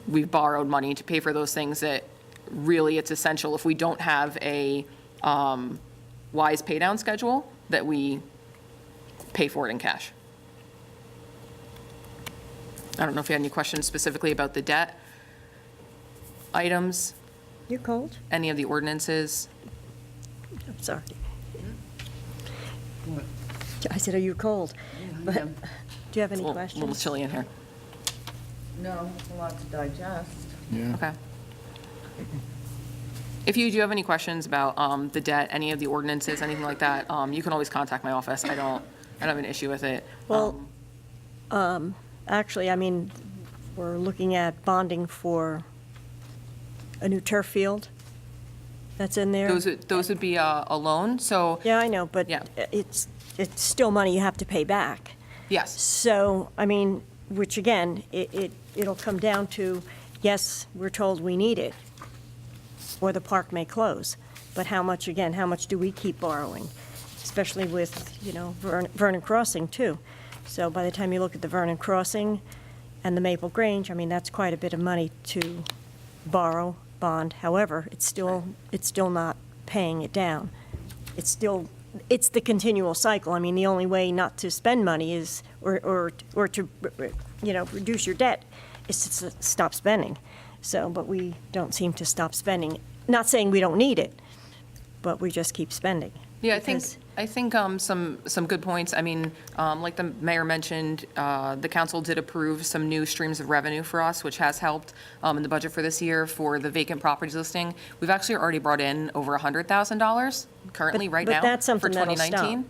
we've borrowed money to pay for those things that really it's essential if we don't have a wise pay down schedule that we pay for it in cash. I don't know if you had any questions specifically about the debt items,
You cold?
any of the ordinances.
I'm sorry. I said, are you cold? But,
am.
do you have any
It's a little
questions?
chilly in here.
No, it's a lot to digest.
Yeah.
Okay. If you do have any questions about the debt, any of the ordinances, anything like that, you can always contact my office. I don't have an issue with it.
Well, Actually, I mean, we're looking at bonding for a new turf field that's in there.
Those would be a loan, so,
Yeah, I know, but
Yeah.
it's still money you have to pay back.
yes.
So, I mean, which again, it'll come down to, yes, we're told we need it, or the park may close. But how much, again, how much do we keep borrowing? Especially with, Vernon Crossing too. So by the time you look at the Vernon Crossing and the Maple Grange, I mean, that's quite a bit of money to borrow, bond. However, it's still not paying it down. It's the continual cycle. I mean, the only way not to spend money is, or to, reduce your debt is to stop spending. So, but we don't seem to stop spending. Not saying we don't need it, but we just keep spending.
Yeah,
Because-
I think some good points. I mean, like the mayor mentioned, the council did approve some new streams of revenue for us, which has helped in the budget for this year for the vacant properties listing. We've actually already brought in over $100,000 currently right
But
now
that's something
for
that'll
2019.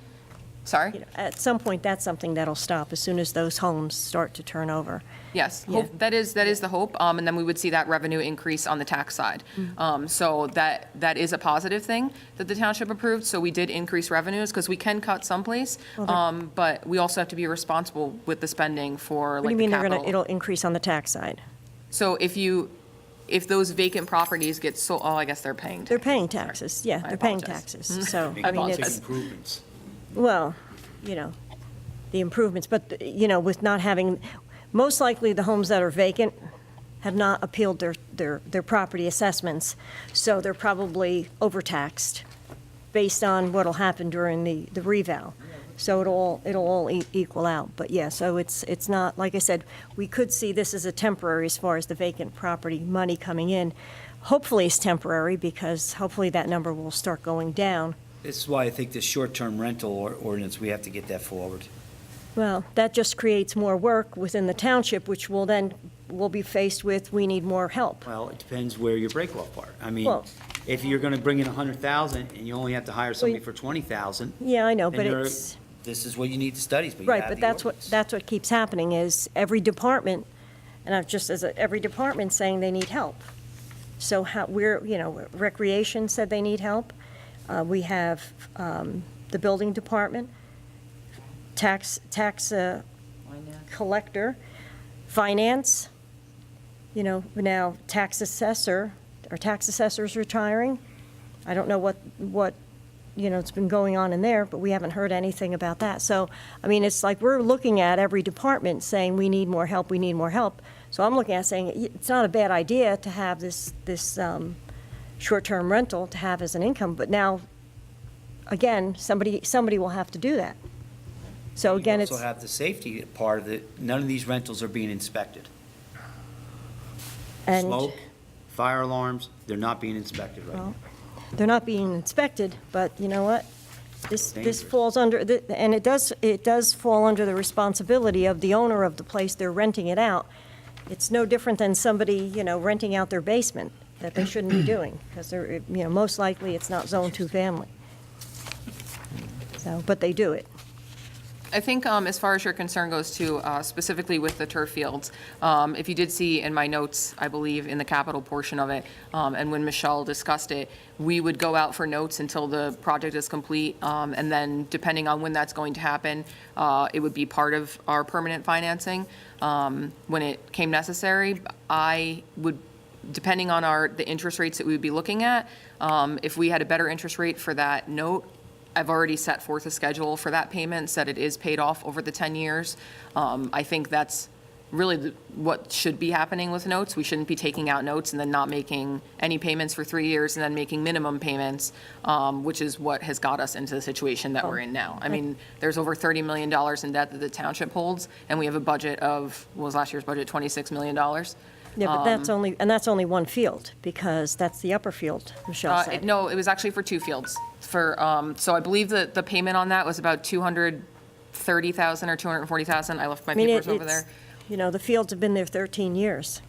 Sorry?
At some point, that's something that'll stop as soon as those homes start to turn over.
Yes,
Yeah.
that is the hope, and then we would see that revenue increase on the tax side. So that is a positive thing that the township approved, so we did increase revenues, because we can cut someplace, but we also have to be responsible with the spending for
What do
like
you
the
mean
capital.
it'll increase on the tax side?
So if those vacant properties get sold, oh, I guess they're paying taxes.
They're paying
Sorry.
taxes, yeah,
I
they're paying
apologize.
taxes, so,
I
I mean,
apologize.
it's,
Improvements.
well, the improvements, but, with not having, most likely the homes that are vacant have not appealed their property assessments, so they're probably overtaxed based on what'll happen during the reval. So it'll all equal out, but yeah, so it's not, like I said, we could see this as a temporary as far as the vacant property money coming in. Hopefully it's temporary, because hopefully that number will start going down.
This is why I think the short-term rental ordinance, we have to get that forward.
Well, that just creates more work within the township, which we'll be faced with, we need more help.
Well, it depends where your break-off are. I mean,
Well-
if you're gonna bring in 100,000 and you only have to hire somebody for 20,000,
Yeah, I know, but
then
it's,
this is what you need to study, but you
right,
have
but
the
that's
ordinance.
what keeps happening, is every department, and I've just, every department saying they need help. So how, Recreation said they need help. We have the building department, tax collector, finance, now tax assessor, our tax assessor's retiring. I don't know what it's been going on in there, but we haven't heard anything about that. So, I mean, it's like we're looking at every department saying, we need more help, we need more help. So I'm looking at saying, it's not a bad idea to have this short-term rental to have as an income, but now, again, somebody will have to do that. So again,
You
it's,
also have the safety part of it. None of these rentals are being inspected.
and,
Smoke, fire alarms, they're not being inspected right now.
well, they're not being inspected, but you know what? This
Dangerous.
falls under, and it does fall under the responsibility of the owner of the place they're renting it out. It's no different than somebody, renting out their basement that they shouldn't be doing, because they're, most likely it's not zone 2 family. So, but they do it.
I think as far as your concern goes to, specifically with the turf fields, if you did see in my notes, I believe, in the capital portion of it, and when Michelle discussed it, we would go out for notes until the project is complete, and then depending on when that's going to happen, it would be part of our permanent financing. When it came necessary, I would, depending on the interest rates that we would be looking at, if we had a better interest rate for that note, I've already set forth a schedule for that payment, said it is paid off over the 10 years. I think that's really what should be happening with notes. We shouldn't be taking out notes and then not making any payments for 3 years and then making minimum payments, which is what has got us into the situation that we're in now. I mean, there's over $30 million in debt that the township holds, and we have a budget of, what was last year's budget, $26 million?
Yeah, but that's only one field, because that's the upper field, Michelle said.
No, it was actually for 2 fields. So I believe that the payment on that was about $230,000 or $240,000. I left my
I mean,
papers over there.
you know, the fields have been there 13 years.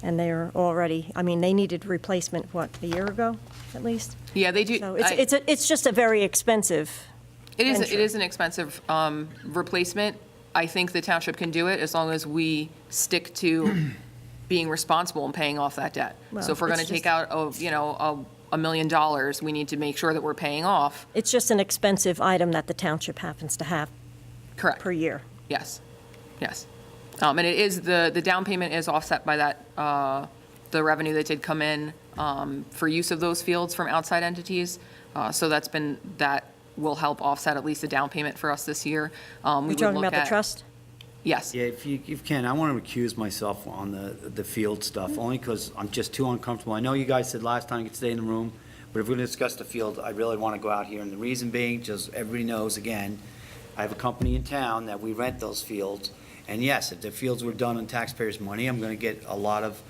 And they're already, I mean, they needed replacement, what, a year ago, at least?
Yeah, they do.
So it's just a very expensive
It
venture.
is an expensive replacement. I think the township can do it as long as we stick to being responsible and paying off that debt. So if we're
Well,
going
it's
to take
just-
out, $1 million, we need to make sure that we're paying off.
It's just an expensive item that the township happens to have
Correct.
per year.
Yes, yes. And it is, the down payment is offset by that, the revenue that did come in for use of those fields from outside entities. So that will help offset at least the down payment for us this year.
You're talking about the trust?
Yes.
Yeah, if you can, I want to recuse myself on the field stuff, only because I'm just too uncomfortable. I know you guys said last time you could stay in the room, but if we're going to discuss the field, I really want to go out here. And the reason being, just everybody knows, again, I have a company in town that we rent those fields. And yes, if the fields were done on taxpayers' money, I'm going to get a lot of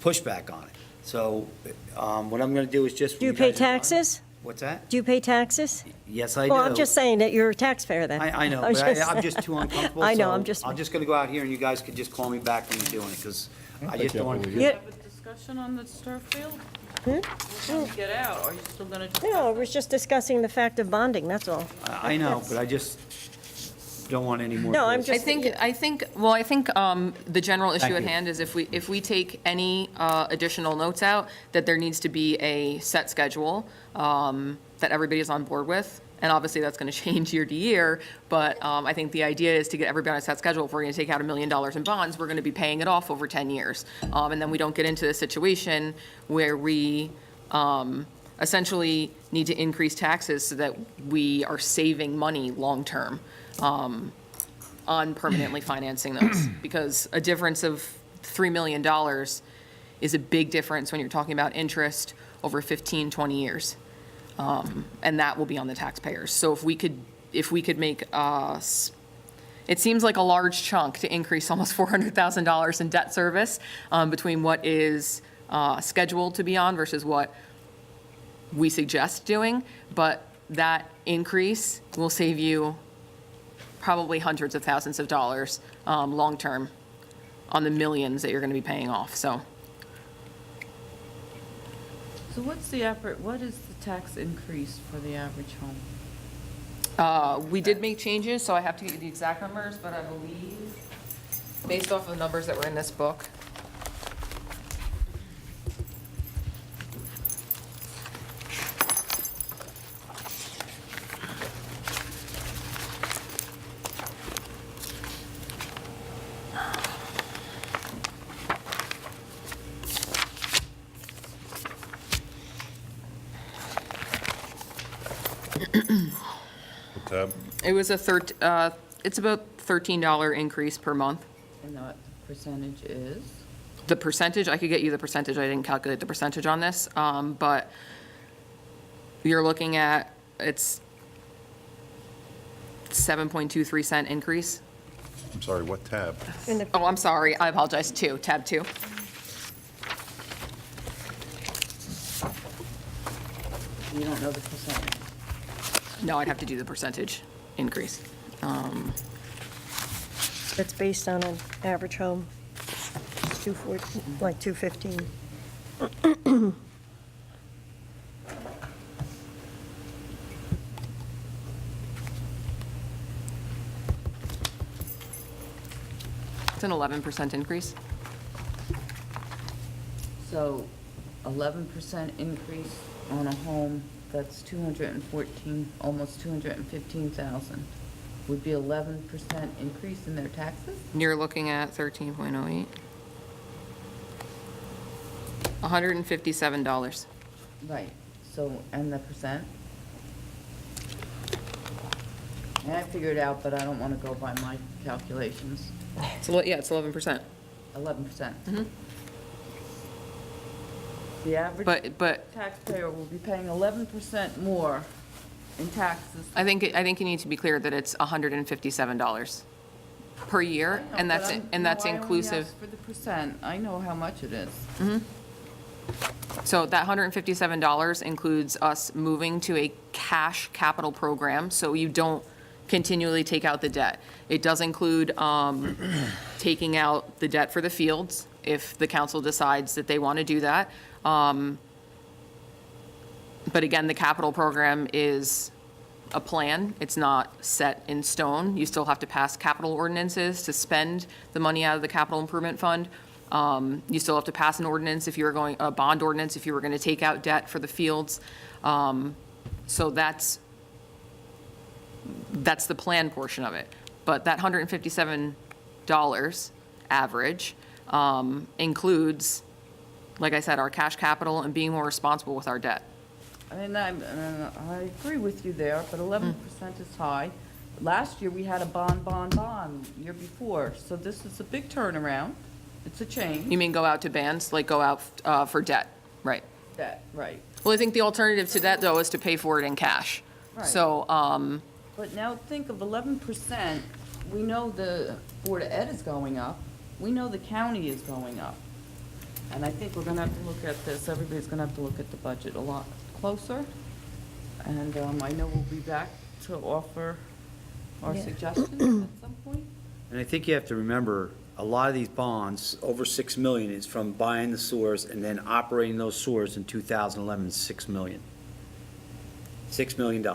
pushback on it. So what I'm going to do is just.
Do you pay taxes?
What's that?
Do you pay taxes?
Yes, I do.
Well, I'm just saying that you're a taxpayer then.
I know,
I'm
but I'm just too uncomfortable.
I know,
so
I'm just.
I'm just gonna go out here and you guys could just call me back when you're doing it, because I just don't want to.
Yeah.
Have a discussion on the turf field? We're going to get out, or are you still going to?
No, we're just discussing the fact of bonding, that's all.
I know, but I just don't want any more.
No, I'm
bills.
just-
I think the general issue
Thank
at
you.
hand is if we take any additional notes out, that there needs to be a set schedule that everybody is on board with. And obviously, that's going to change year to year, but I think the idea is to get everybody on a set schedule. If we're going to take out $1 million in bonds, we're going to be paying it off over 10 years. And then we don't get into a situation where we essentially need to increase taxes so that we are saving money long-term on permanently financing those. Because a difference of $3 million is a big difference when you're talking about interest over 15, 20 years. And that will be on the taxpayers. So if we could make, it seems like a large chunk to increase almost $400,000 in debt service between what is scheduled to be on versus what we suggest doing. But that increase will save you probably hundreds of thousands of dollars long-term on the millions that you're going to be paying off, so.
So what is the tax increase for the average home?
We did make changes, so I have to get you the exact numbers, but I believe, based off of the numbers that were in this book.
Tab?
It was it's about $13 increase per month.
And what percentage is?
The percentage, I could get you the percentage, I didn't calculate the percentage on this, but you're looking at, it's 7.23 cent increase.
I'm sorry, what tab?
Oh, I'm sorry, I apologize, tab 2.
You don't know the percentage.
No, I'd have to do the percentage increase.
It's based on an average home, 240, like 215.
an 11% increase.
So 11% increase on a home that's 214, almost 215,000 would be 11% increase in their taxes?
You're looking at 13.08. $157.
Right, so, and the percent? And I figured it out, but I don't want to go by my calculations.
Yeah, it's 11%.
11%. The average
But
taxpayer will be paying 11% more in taxes.
I think you need to be clear that it's $157 per year,
I know,
and
but
that's,
I'm-
and that's
no, I only
inclusive.
asked for the percent. I know how much it is.
So that $157 includes us moving to a cash capital program, so you don't continually take out the debt. It does include taking out the debt for the fields, if the council decides that they want to do that. But again, the capital program is a plan. It's not set in stone. You still have to pass capital ordinances to spend the money out of the capital improvement fund. You still have to pass an ordinance if you're going, a bond ordinance if you were going to take out debt for the fields. So that's the plan portion of it. But that $157 average includes, like I said, our cash capital and being more responsible with our debt.
I mean, I agree with you there, but 11% is high. Last year, we had a bond, year before, so this is a big turnaround. It's a change.
You mean go out to bands, like go out for debt, right?
That, right.
Well, I think the alternative to that, though, is to pay for it in cash.
Right.
So,
But now think of 11%, we know the Board of Ed is going up, we know the county is going up. And I think we're gonna have to look at this, everybody's gonna have to look at the budget a lot closer. And I know we'll be back to offer our suggestions at some point.
And I think you have to remember, a lot of these bonds, over 6 million, is from buying the sewers and then operating those sewers in 2011, 6 million. $6 million.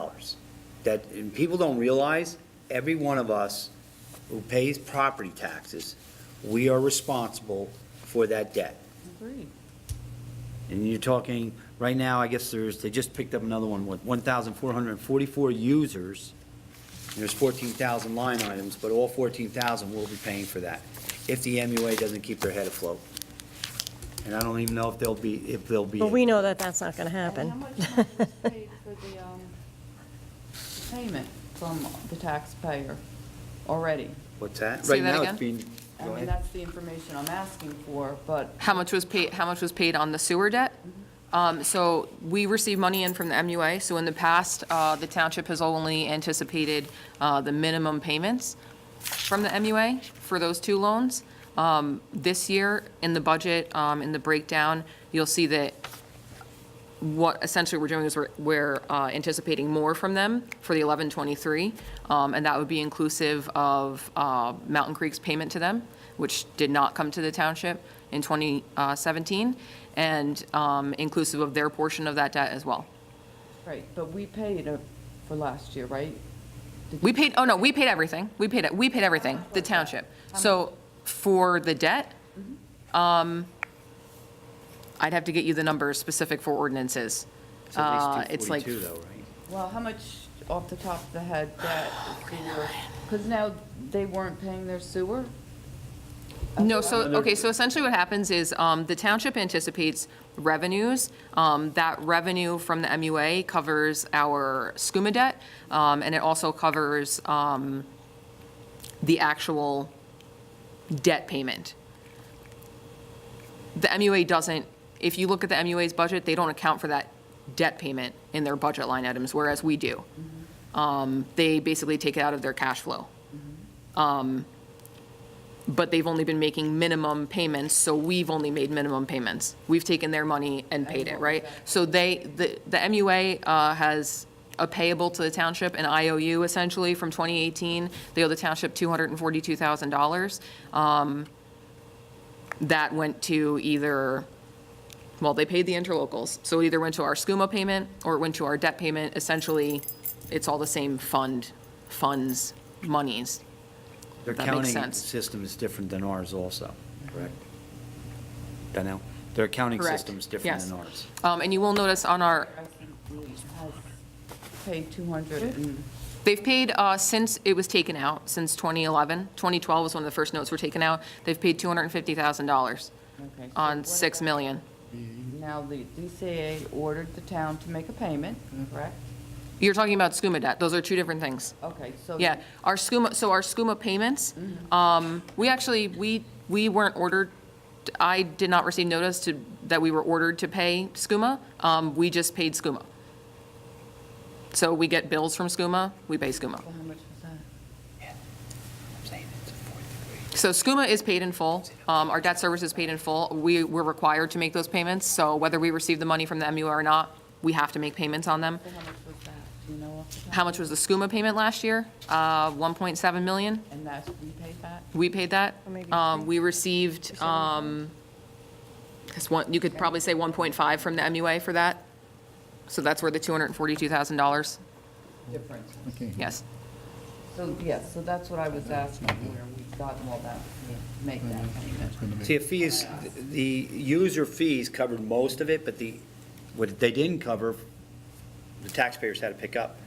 That, and people don't realize, every one of us who pays property taxes, we are responsible for that debt.
Agreed.
And you're talking, right now, I guess they just picked up another one, with 1,444 users. And there's 14,000 line items, but all 14,000 will be paying for that, if the MUA doesn't keep their head afloat. And I don't even know if they'll be.
But we know that that's not going to happen.
And how much money was paid for the payment from the taxpayer already?
What's that?
Say
Right
that
now,
again?
it's being.
I mean, that's the information I'm asking for, but
how much was paid on the sewer debt? So we receive money in from the MUA. So in the past, the township has only anticipated the minimum payments from the MUA for those two loans. This year, in the budget, in the breakdown, you'll see that what essentially we're doing is we're anticipating more from them for the 11-23, and that would be inclusive of Mountain Creek's payment to them, which did not come to the township in 2017, and inclusive of their portion of that debt as well.
right, but we paid for last year, right?
We paid, oh no, we paid everything. We paid everything, the township. So for the debt, I'd have to get you the numbers specific for ordinances.
It's at least
It's like
242 though, right?
Well, how much off the top of the head debt sewer? Because now they weren't paying their sewer?
No, so, okay, so essentially what happens is, the township anticipates revenues. That revenue from the MUA covers our SCUMA debt, and it also covers, the actual debt payment. The MUA doesn't, if you look at the MUA's budget, they don't account for that debt payment in their budget line items, whereas we do. They basically take it out of their cash flow. But they've only been making minimum payments, so we've only made minimum payments. We've taken their money and paid it, right? So the MUA has a payable to the township, an IOU essentially from 2018. They owe the township $242,000. That went to either, well, they paid the interlocals. So it either went to our SCUMA payment or it went to our debt payment. Essentially, it's all the same funds, monies.
Their
That makes
accounting
sense.
system is different than ours also, correct? Donnell? Their accounting
Correct.
system is different
Yes.
than ours.
And you will notice on our,
Has paid 200 and,
they've paid, since it was taken out, since 2011, 2012 was when the first notes were taken out, they've paid $250,000
okay. so
on
what
6
about-
million.
Now, the DCA ordered the town to make a payment, correct?
You're talking about SCUMA debt. Those are two different things.
Okay, so.
Yeah, our SCUMA payments, we weren't ordered, I did not receive notice that we were ordered to pay SCUMA. We just paid SCUMA. So we get bills from SCUMA, we pay SCUMA.
How much was that?
So SCUMA is paid in full. Our debt service is paid in full. We're required to make those payments, so whether we receive the money from the MUA or not, we have to make payments on them.
So how much was that? Do you know off the top?
How much was the SCUMA payment last year? 1.7 million.
And that's, we paid that?
We paid that.
Or maybe
We received, you could probably say 1.5 from the MUA for that. So that's where the $242,000,
Difference.
yes.
So, yes, so that's what I was asking, where we've gotten all that, to make that payment.
See, the user fees covered most of it, but what they didn't cover, the taxpayers had to pick up.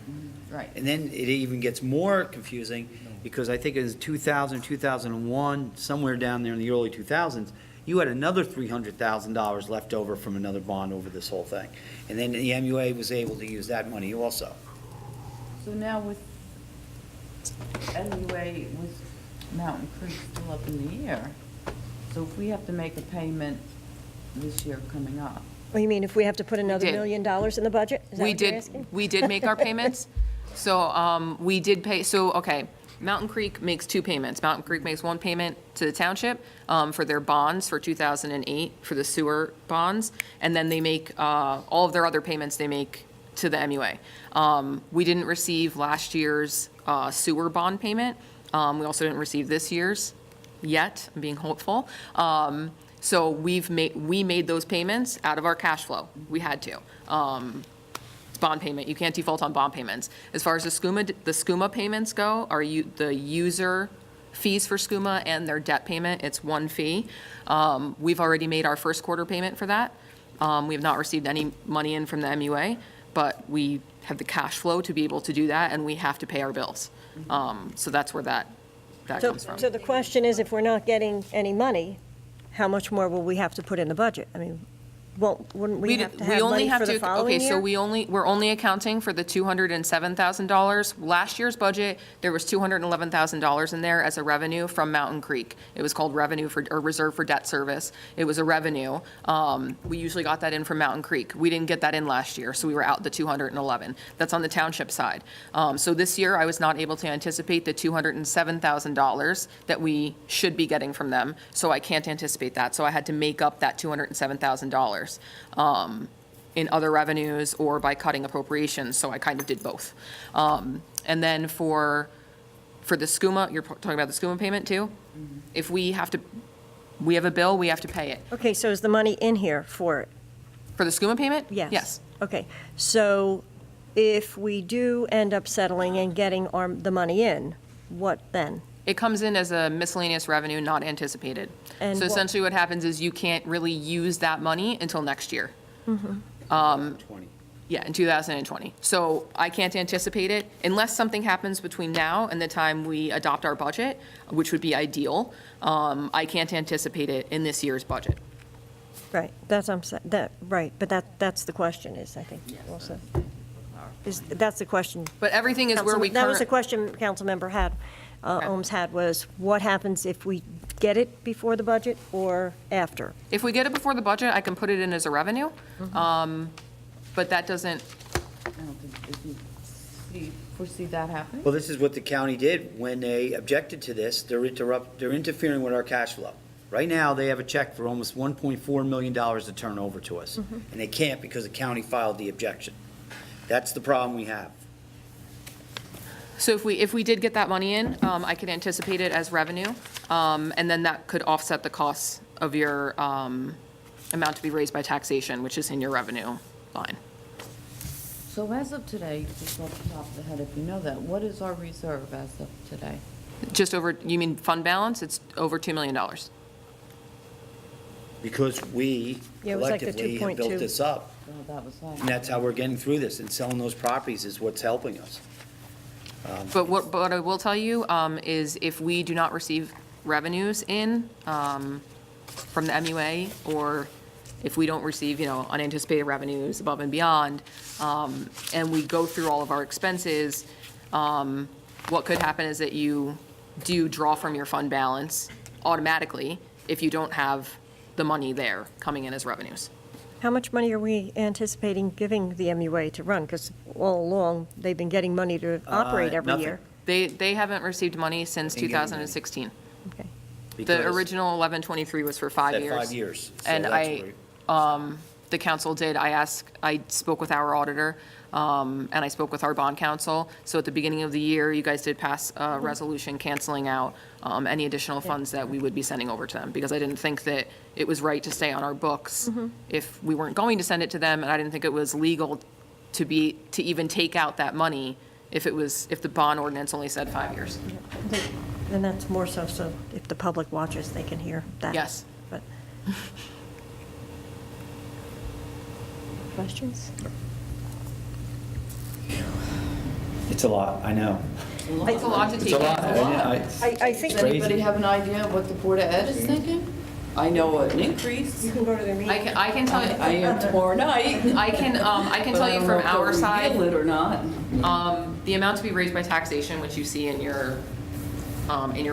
Right.
And then it even gets more confusing, because I think it was 2000, 2001, somewhere down there in the early 2000s, you had another $300,000 left over from another bond over this whole thing. And then the MUA was able to use that money also.
So now with MUA, with Mountain Creek still up in the air, so if we have to make a payment this year coming up,
Well, you mean if we have to put another $1
did.
million in the budget? Is that
We
what you're
did,
asking?
we did make our payments. So we did pay, okay, Mountain Creek makes two payments. Mountain Creek makes one payment to the township for their bonds for 2008, for the sewer bonds, and then they make, all of their other payments they make to the MUA. We didn't receive last year's sewer bond payment. We also didn't receive this year's yet, I'm being hopeful. So we made those payments out of our cash flow. We had to. Bond payment, you can't default on bond payments. As far as the SCUMA payments go, the user fees for SCUMA and their debt payment, it's one fee. We've already made our first quarter payment for that. We have not received any money in from the MUA, but we have the cash flow to be able to do that, and we have to pay our bills. So that's where that comes from.
So the question is, if we're not getting any money, how much more will we have to put in the budget? I mean, wouldn't we have to have money for the following
Okay, so
year?
we're only accounting for the $207,000. Last year's budget, there was $211,000 in there as a revenue from Mountain Creek. It was called revenue or reserve for debt service. It was a revenue. We usually got that in from Mountain Creek. We didn't get that in last year, so we were out the 211. That's on the township side. So this year, I was not able to anticipate the $207,000 that we should be getting from them, so I can't anticipate that. So I had to make up that $207,000 in other revenues or by cutting appropriations, so I kind of did both. And then for the SCUMA, you're talking about the SCUMA payment too? If we have a bill, we have to pay it.
Okay, so is the money in here for it?
For the SCUMA payment?
Yes.
Yes.
Okay, so if we do end up settling and getting the money in, what then?
It comes in as a miscellaneous revenue not anticipated.
And
So
what-
essentially what happens is you can't really use that money until next year.
20.
Yeah, in 2020. So I can't anticipate it unless something happens between now and the time we adopt our budget, which would be ideal. I can't anticipate it in this year's budget.
Right, that's, right, but that's the question is, I think, also. That's the question.
But everything is where we
That was the
currently.
question Councilmember had,
Okay.
Ohms had, was what happens if we get it before the budget or after?
If we get it before the budget, I can put it in as a revenue.
Mm-hmm.
But that doesn't,
I don't think, if you foresee that happening?
Well, this is what the county did when they objected to this. They're interfering with our cash flow. Right now, they have a check for almost $1.4 million to turn over to us. And they can't because the county filed the objection. That's the problem we have.
so if we did get that money in, I could anticipate it as revenue. And then that could offset the costs of your amount to be raised by taxation, which is in your revenue line.
So as of today, just off the top of the head, if you know that, what is our reserve as of today?
Just over, you mean fund balance? It's over $2 million.
Because we
Yeah, it was like the
collectively have
2.2.
built this up.
Well, that was
And
that.
that's how we're getting through this, and selling those properties is what's helping us.
But I will tell you is if we do not receive revenues in from the MUA, or if we don't receive, unanticipated revenues above and beyond, and we go through all of our expenses, what could happen is that you do draw from your fund balance automatically if you don't have the money there coming in as revenues.
How much money are we anticipating giving the MUA to run? Because all along, they've been getting money to operate every
nothing.
year.
They haven't received money since
Ain't getting money.
2016.
Okay.
The
Because
original 1123 was for 5
said
years.
5 years. So
And
that's
the council did, I spoke with our auditor, and I spoke with our bond counsel. So at the beginning of the year, you guys did pass a resolution canceling out any additional funds that we would be sending over to them, because I didn't think that it was right to stay on our books if we weren't going to send it to them, and I didn't think it was legal to even take out that money if the bond ordinance only said 5 years.
And that's more so if the public watches, they can hear that.
Yes.
But questions?
It's a lot, I know.
It's a lot to
It's
take
a
in.
lot.
I think
Does anybody have an idea of what the Board of Ed is thinking? I know an increase.
you can go to their meeting.
I can tell you.
I am tomorrow night.
I can tell you from our side,
Reveal it or not.
the amount to be raised by taxation, which you see in your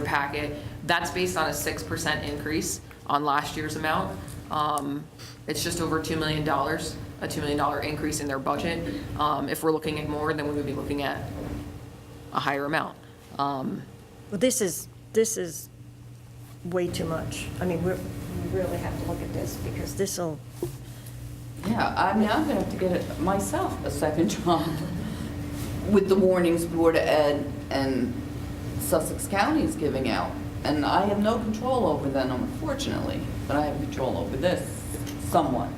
packet, that's based on a 6% increase on last year's amount. It's just over $2 million, a $2 million increase in their budget. If we're looking at more, then we would be looking at a higher amount.
Well, this is way too much. I mean, we really have to look at this, because this'll,
Yeah, I'm gonna have to get it myself a second job with the warnings Board of Ed and Sussex County is giving out. And I have no control over them, unfortunately, but I have control over this somewhat.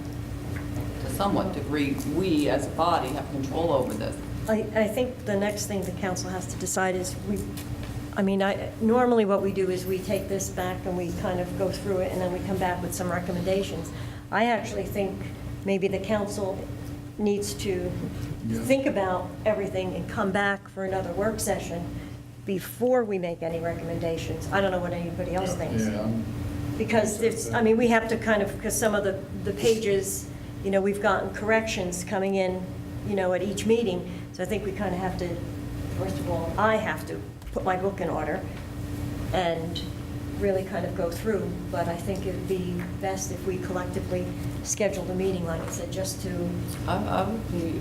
To somewhat degree, we as a body have control over this.
I think the next thing the council has to decide is normally what we do is we take this back and we kind of go through it, and then we come back with some recommendations. I actually think maybe the council needs to think about everything and come back for another work session before we make any recommendations. I don't know what anybody else thinks. Because we have to because some of the pages, we've gotten corrections coming in, at each meeting. So I think we kind of have to, first of all, I have to put my book in order and really kind of go through. But I think it'd be best if we collectively scheduled a meeting, like I said, just to,
I would be,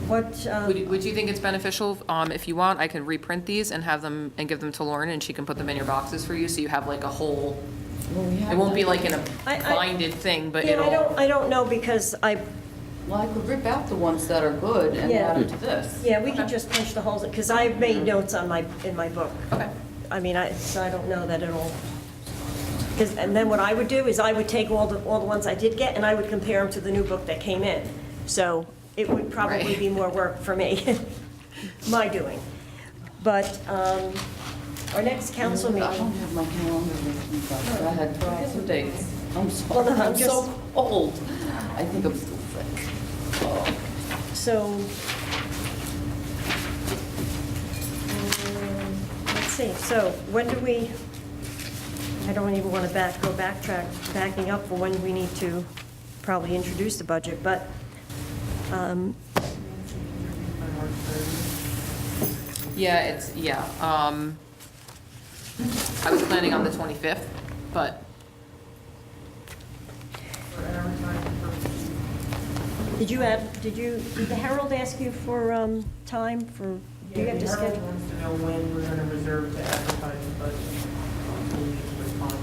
what,
Would you think it's beneficial, if you want, I can reprint these and have them, and give them to Lauren, and she can put them in your boxes for you, so you have like a whole,
well, we have.
it won't be like in a
I-
binded thing, but
yeah,
it'll.
I don't know, because
Well, I could rip out the ones that are good and
Yeah.
add it to this.
yeah, we can
Okay.
just punch the holes, because I've made notes in my book.
Okay.
So I don't know that it'll, and then what I would do is I would take all the ones I did get, and I would compare them to the new book that came in. So it would probably
Right.
be more work for me, my doing. But our next council
I don't
meeting,
have my calendar with me, but I had to have some dates. I'm
Well,
sorry,
no,
I'm
just-
so cold. I think I'm still sick. Oh.
so, let's see, so when do we, I don't even want to backing up for when we need to probably introduce the budget, but
Yeah, I was planning on the 25th, but
did the Herald ask you for time for, do you have to
The Herald
schedule?
wants to know when we're going to reserve to advertise the budget. We'll need to respond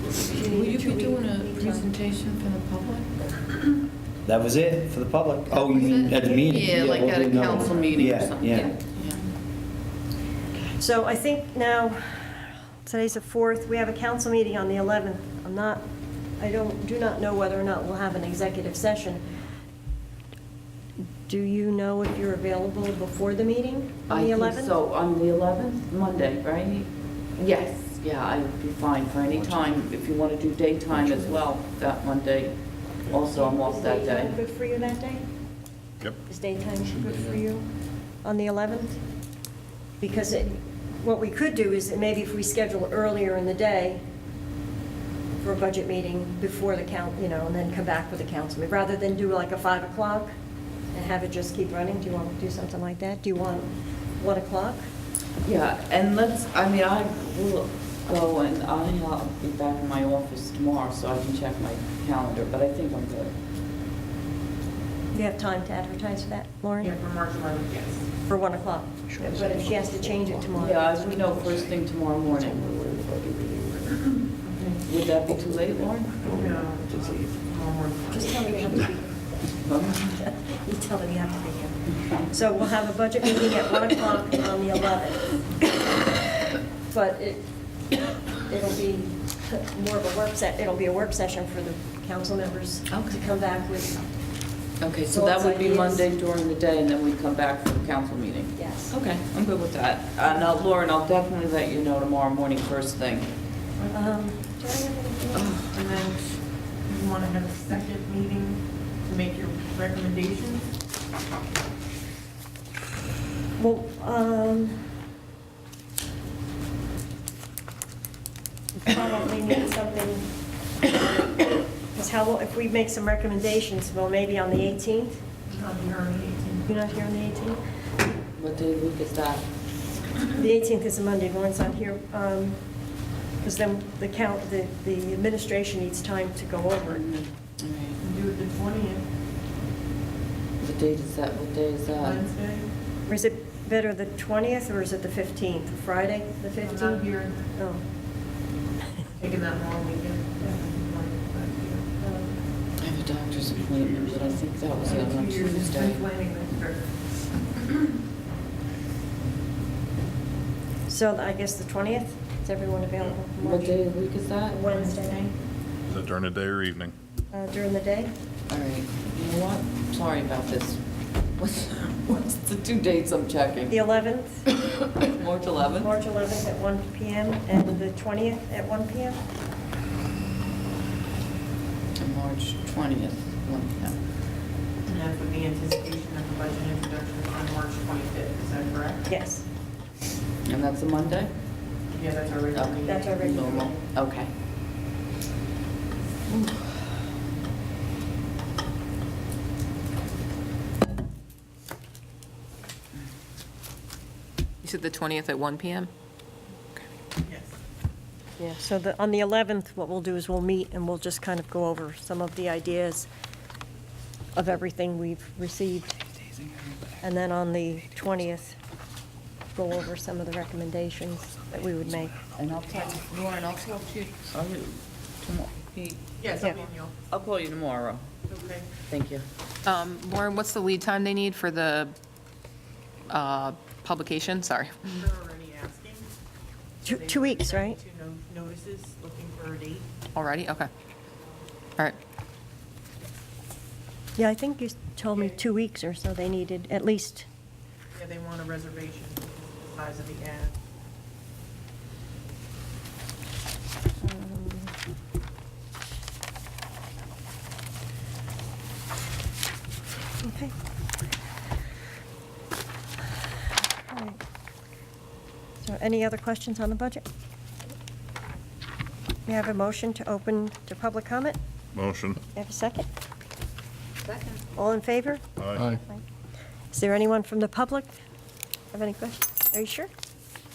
to
need
Will
a
you be
two-week
doing a
lead time?
presentation for the public?
That was it for the public? Oh, you mean at the meeting?
Yeah, like
we'll
at
do
a
another
council
one.
meeting or
Yeah,
something.
Yeah.
So I think now, today's the 4th, we have a council meeting on the 11th. Do not know whether or not we'll have an executive session. Do you know if you're available before the meeting on the 11th?
I think so, on the 11th, Monday, right? Yes, yeah, I would be fine for any time, if you want to do daytime as well, that Monday. Also, I'm off that
Is
day.
daytime good for you that day?
Yep.
Is daytime good for you on the 11th? Because what we could do is that maybe if we schedule earlier in the day for a budget meeting before the and then come back with the council, meeting, rather than do like a 5 o'clock and have it just keep running. Do you want to do something like that? Do you want 1 o'clock?
Yeah, and I will go and I'll be back in my office tomorrow, so I can check my calendar, but I think I'm good.
You have time to advertise for that, Lauren?
Yeah, for March 11th, yes.
For 1 o'clock? But if she has to change it tomorrow?
Yeah, we know first thing tomorrow morning. Would that be too late, Lauren?
No, tomorrow morning.
Just tell me you have to be here. You tell them you have to be here. So we'll have a budget meeting at 1 o'clock on the 11th. But it'll be more of a it'll be a work session for the council members to come back with.
Okay, so that would be
Thoughts,
Monday
ideas?
during the day, and then we'd come back for the council meeting.
Yes.
Okay, I'm good with that. And Lauren, I'll definitely let you know tomorrow morning, first thing.
Do I have anything else?
And then you want to have a second meeting to make your recommendations?
Well, we probably need something, because if we make some recommendations, well, maybe on the 18th?
I'll be here on the 18th.
You're not here on the 18th?
What day of the week is that?
The 18th is a Monday, Lauren's not here, because then the administration needs time to go over it.
All right.
And do it the 20th,
What date is that? What day is that?
Wednesday.
Or is it better the 20th, or is it the 15th, Friday, the
I'm
15th?
not here,
Oh.
taking that long weekend.
I have a doctor's appointment, but I think that was on
2 years since
Tuesday.
been planning this trip.
So I guess the 20th, is everyone available?
What day of the week is that?
Wednesday,
Is that during the day or evening?
during the day?
All right, you know what? Sorry about this. What's the 2 dates I'm checking?
The 11th,
March 11th?
March 11th at 1 PM, and the 20th at 1 PM?
And March 20th, 1 p.m.
And that's with the anticipation of the budget introduction on March 25th, is that correct?
Yes,
And that's a Monday?
Yeah, that's our regular
Okay.
meeting.
that's our regular.
Normal, okay.
You said the 20th at 1 PM?
Yes.
Yeah, so on the 11th, what we'll do is we'll meet and we'll just kind of go over some of the ideas of everything we've received. And then on the 20th, go over some of the recommendations that we would make.
And I'll talk, Lauren, I'll talk to you, tomorrow.
Yes,
Yeah.
I'll be in your,
I'll call you tomorrow.
okay.
Thank you.
Lauren, what's the lead time they need for the publication? Sorry.
They're already asking.
2 weeks, right?
2 notices, looking for a date.
Already? Okay. All right.
Yeah, I think you told me 2 weeks or so they needed, at least.
Yeah, they want a reservation, the size of the ad.
Okay. All right. So any other questions on the budget? We have a motion to open to public comment.
Motion.
You have a second?
Second.
All in favor?
Aye.
Is there anyone from the public have any questions? Are you sure?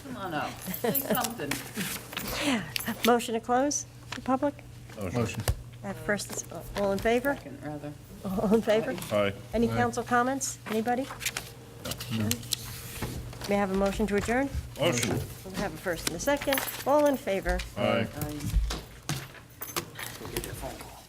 Come on up, say something.
Motion to close the public?
Motion.
First, all in favor?
Second, rather.
All in favor?
Aye.
Any council comments? Anybody? May I have a motion to adjourn?
Motion.
We'll have a first and a second. All in favor?
Aye.
Aye.
Get that phone call.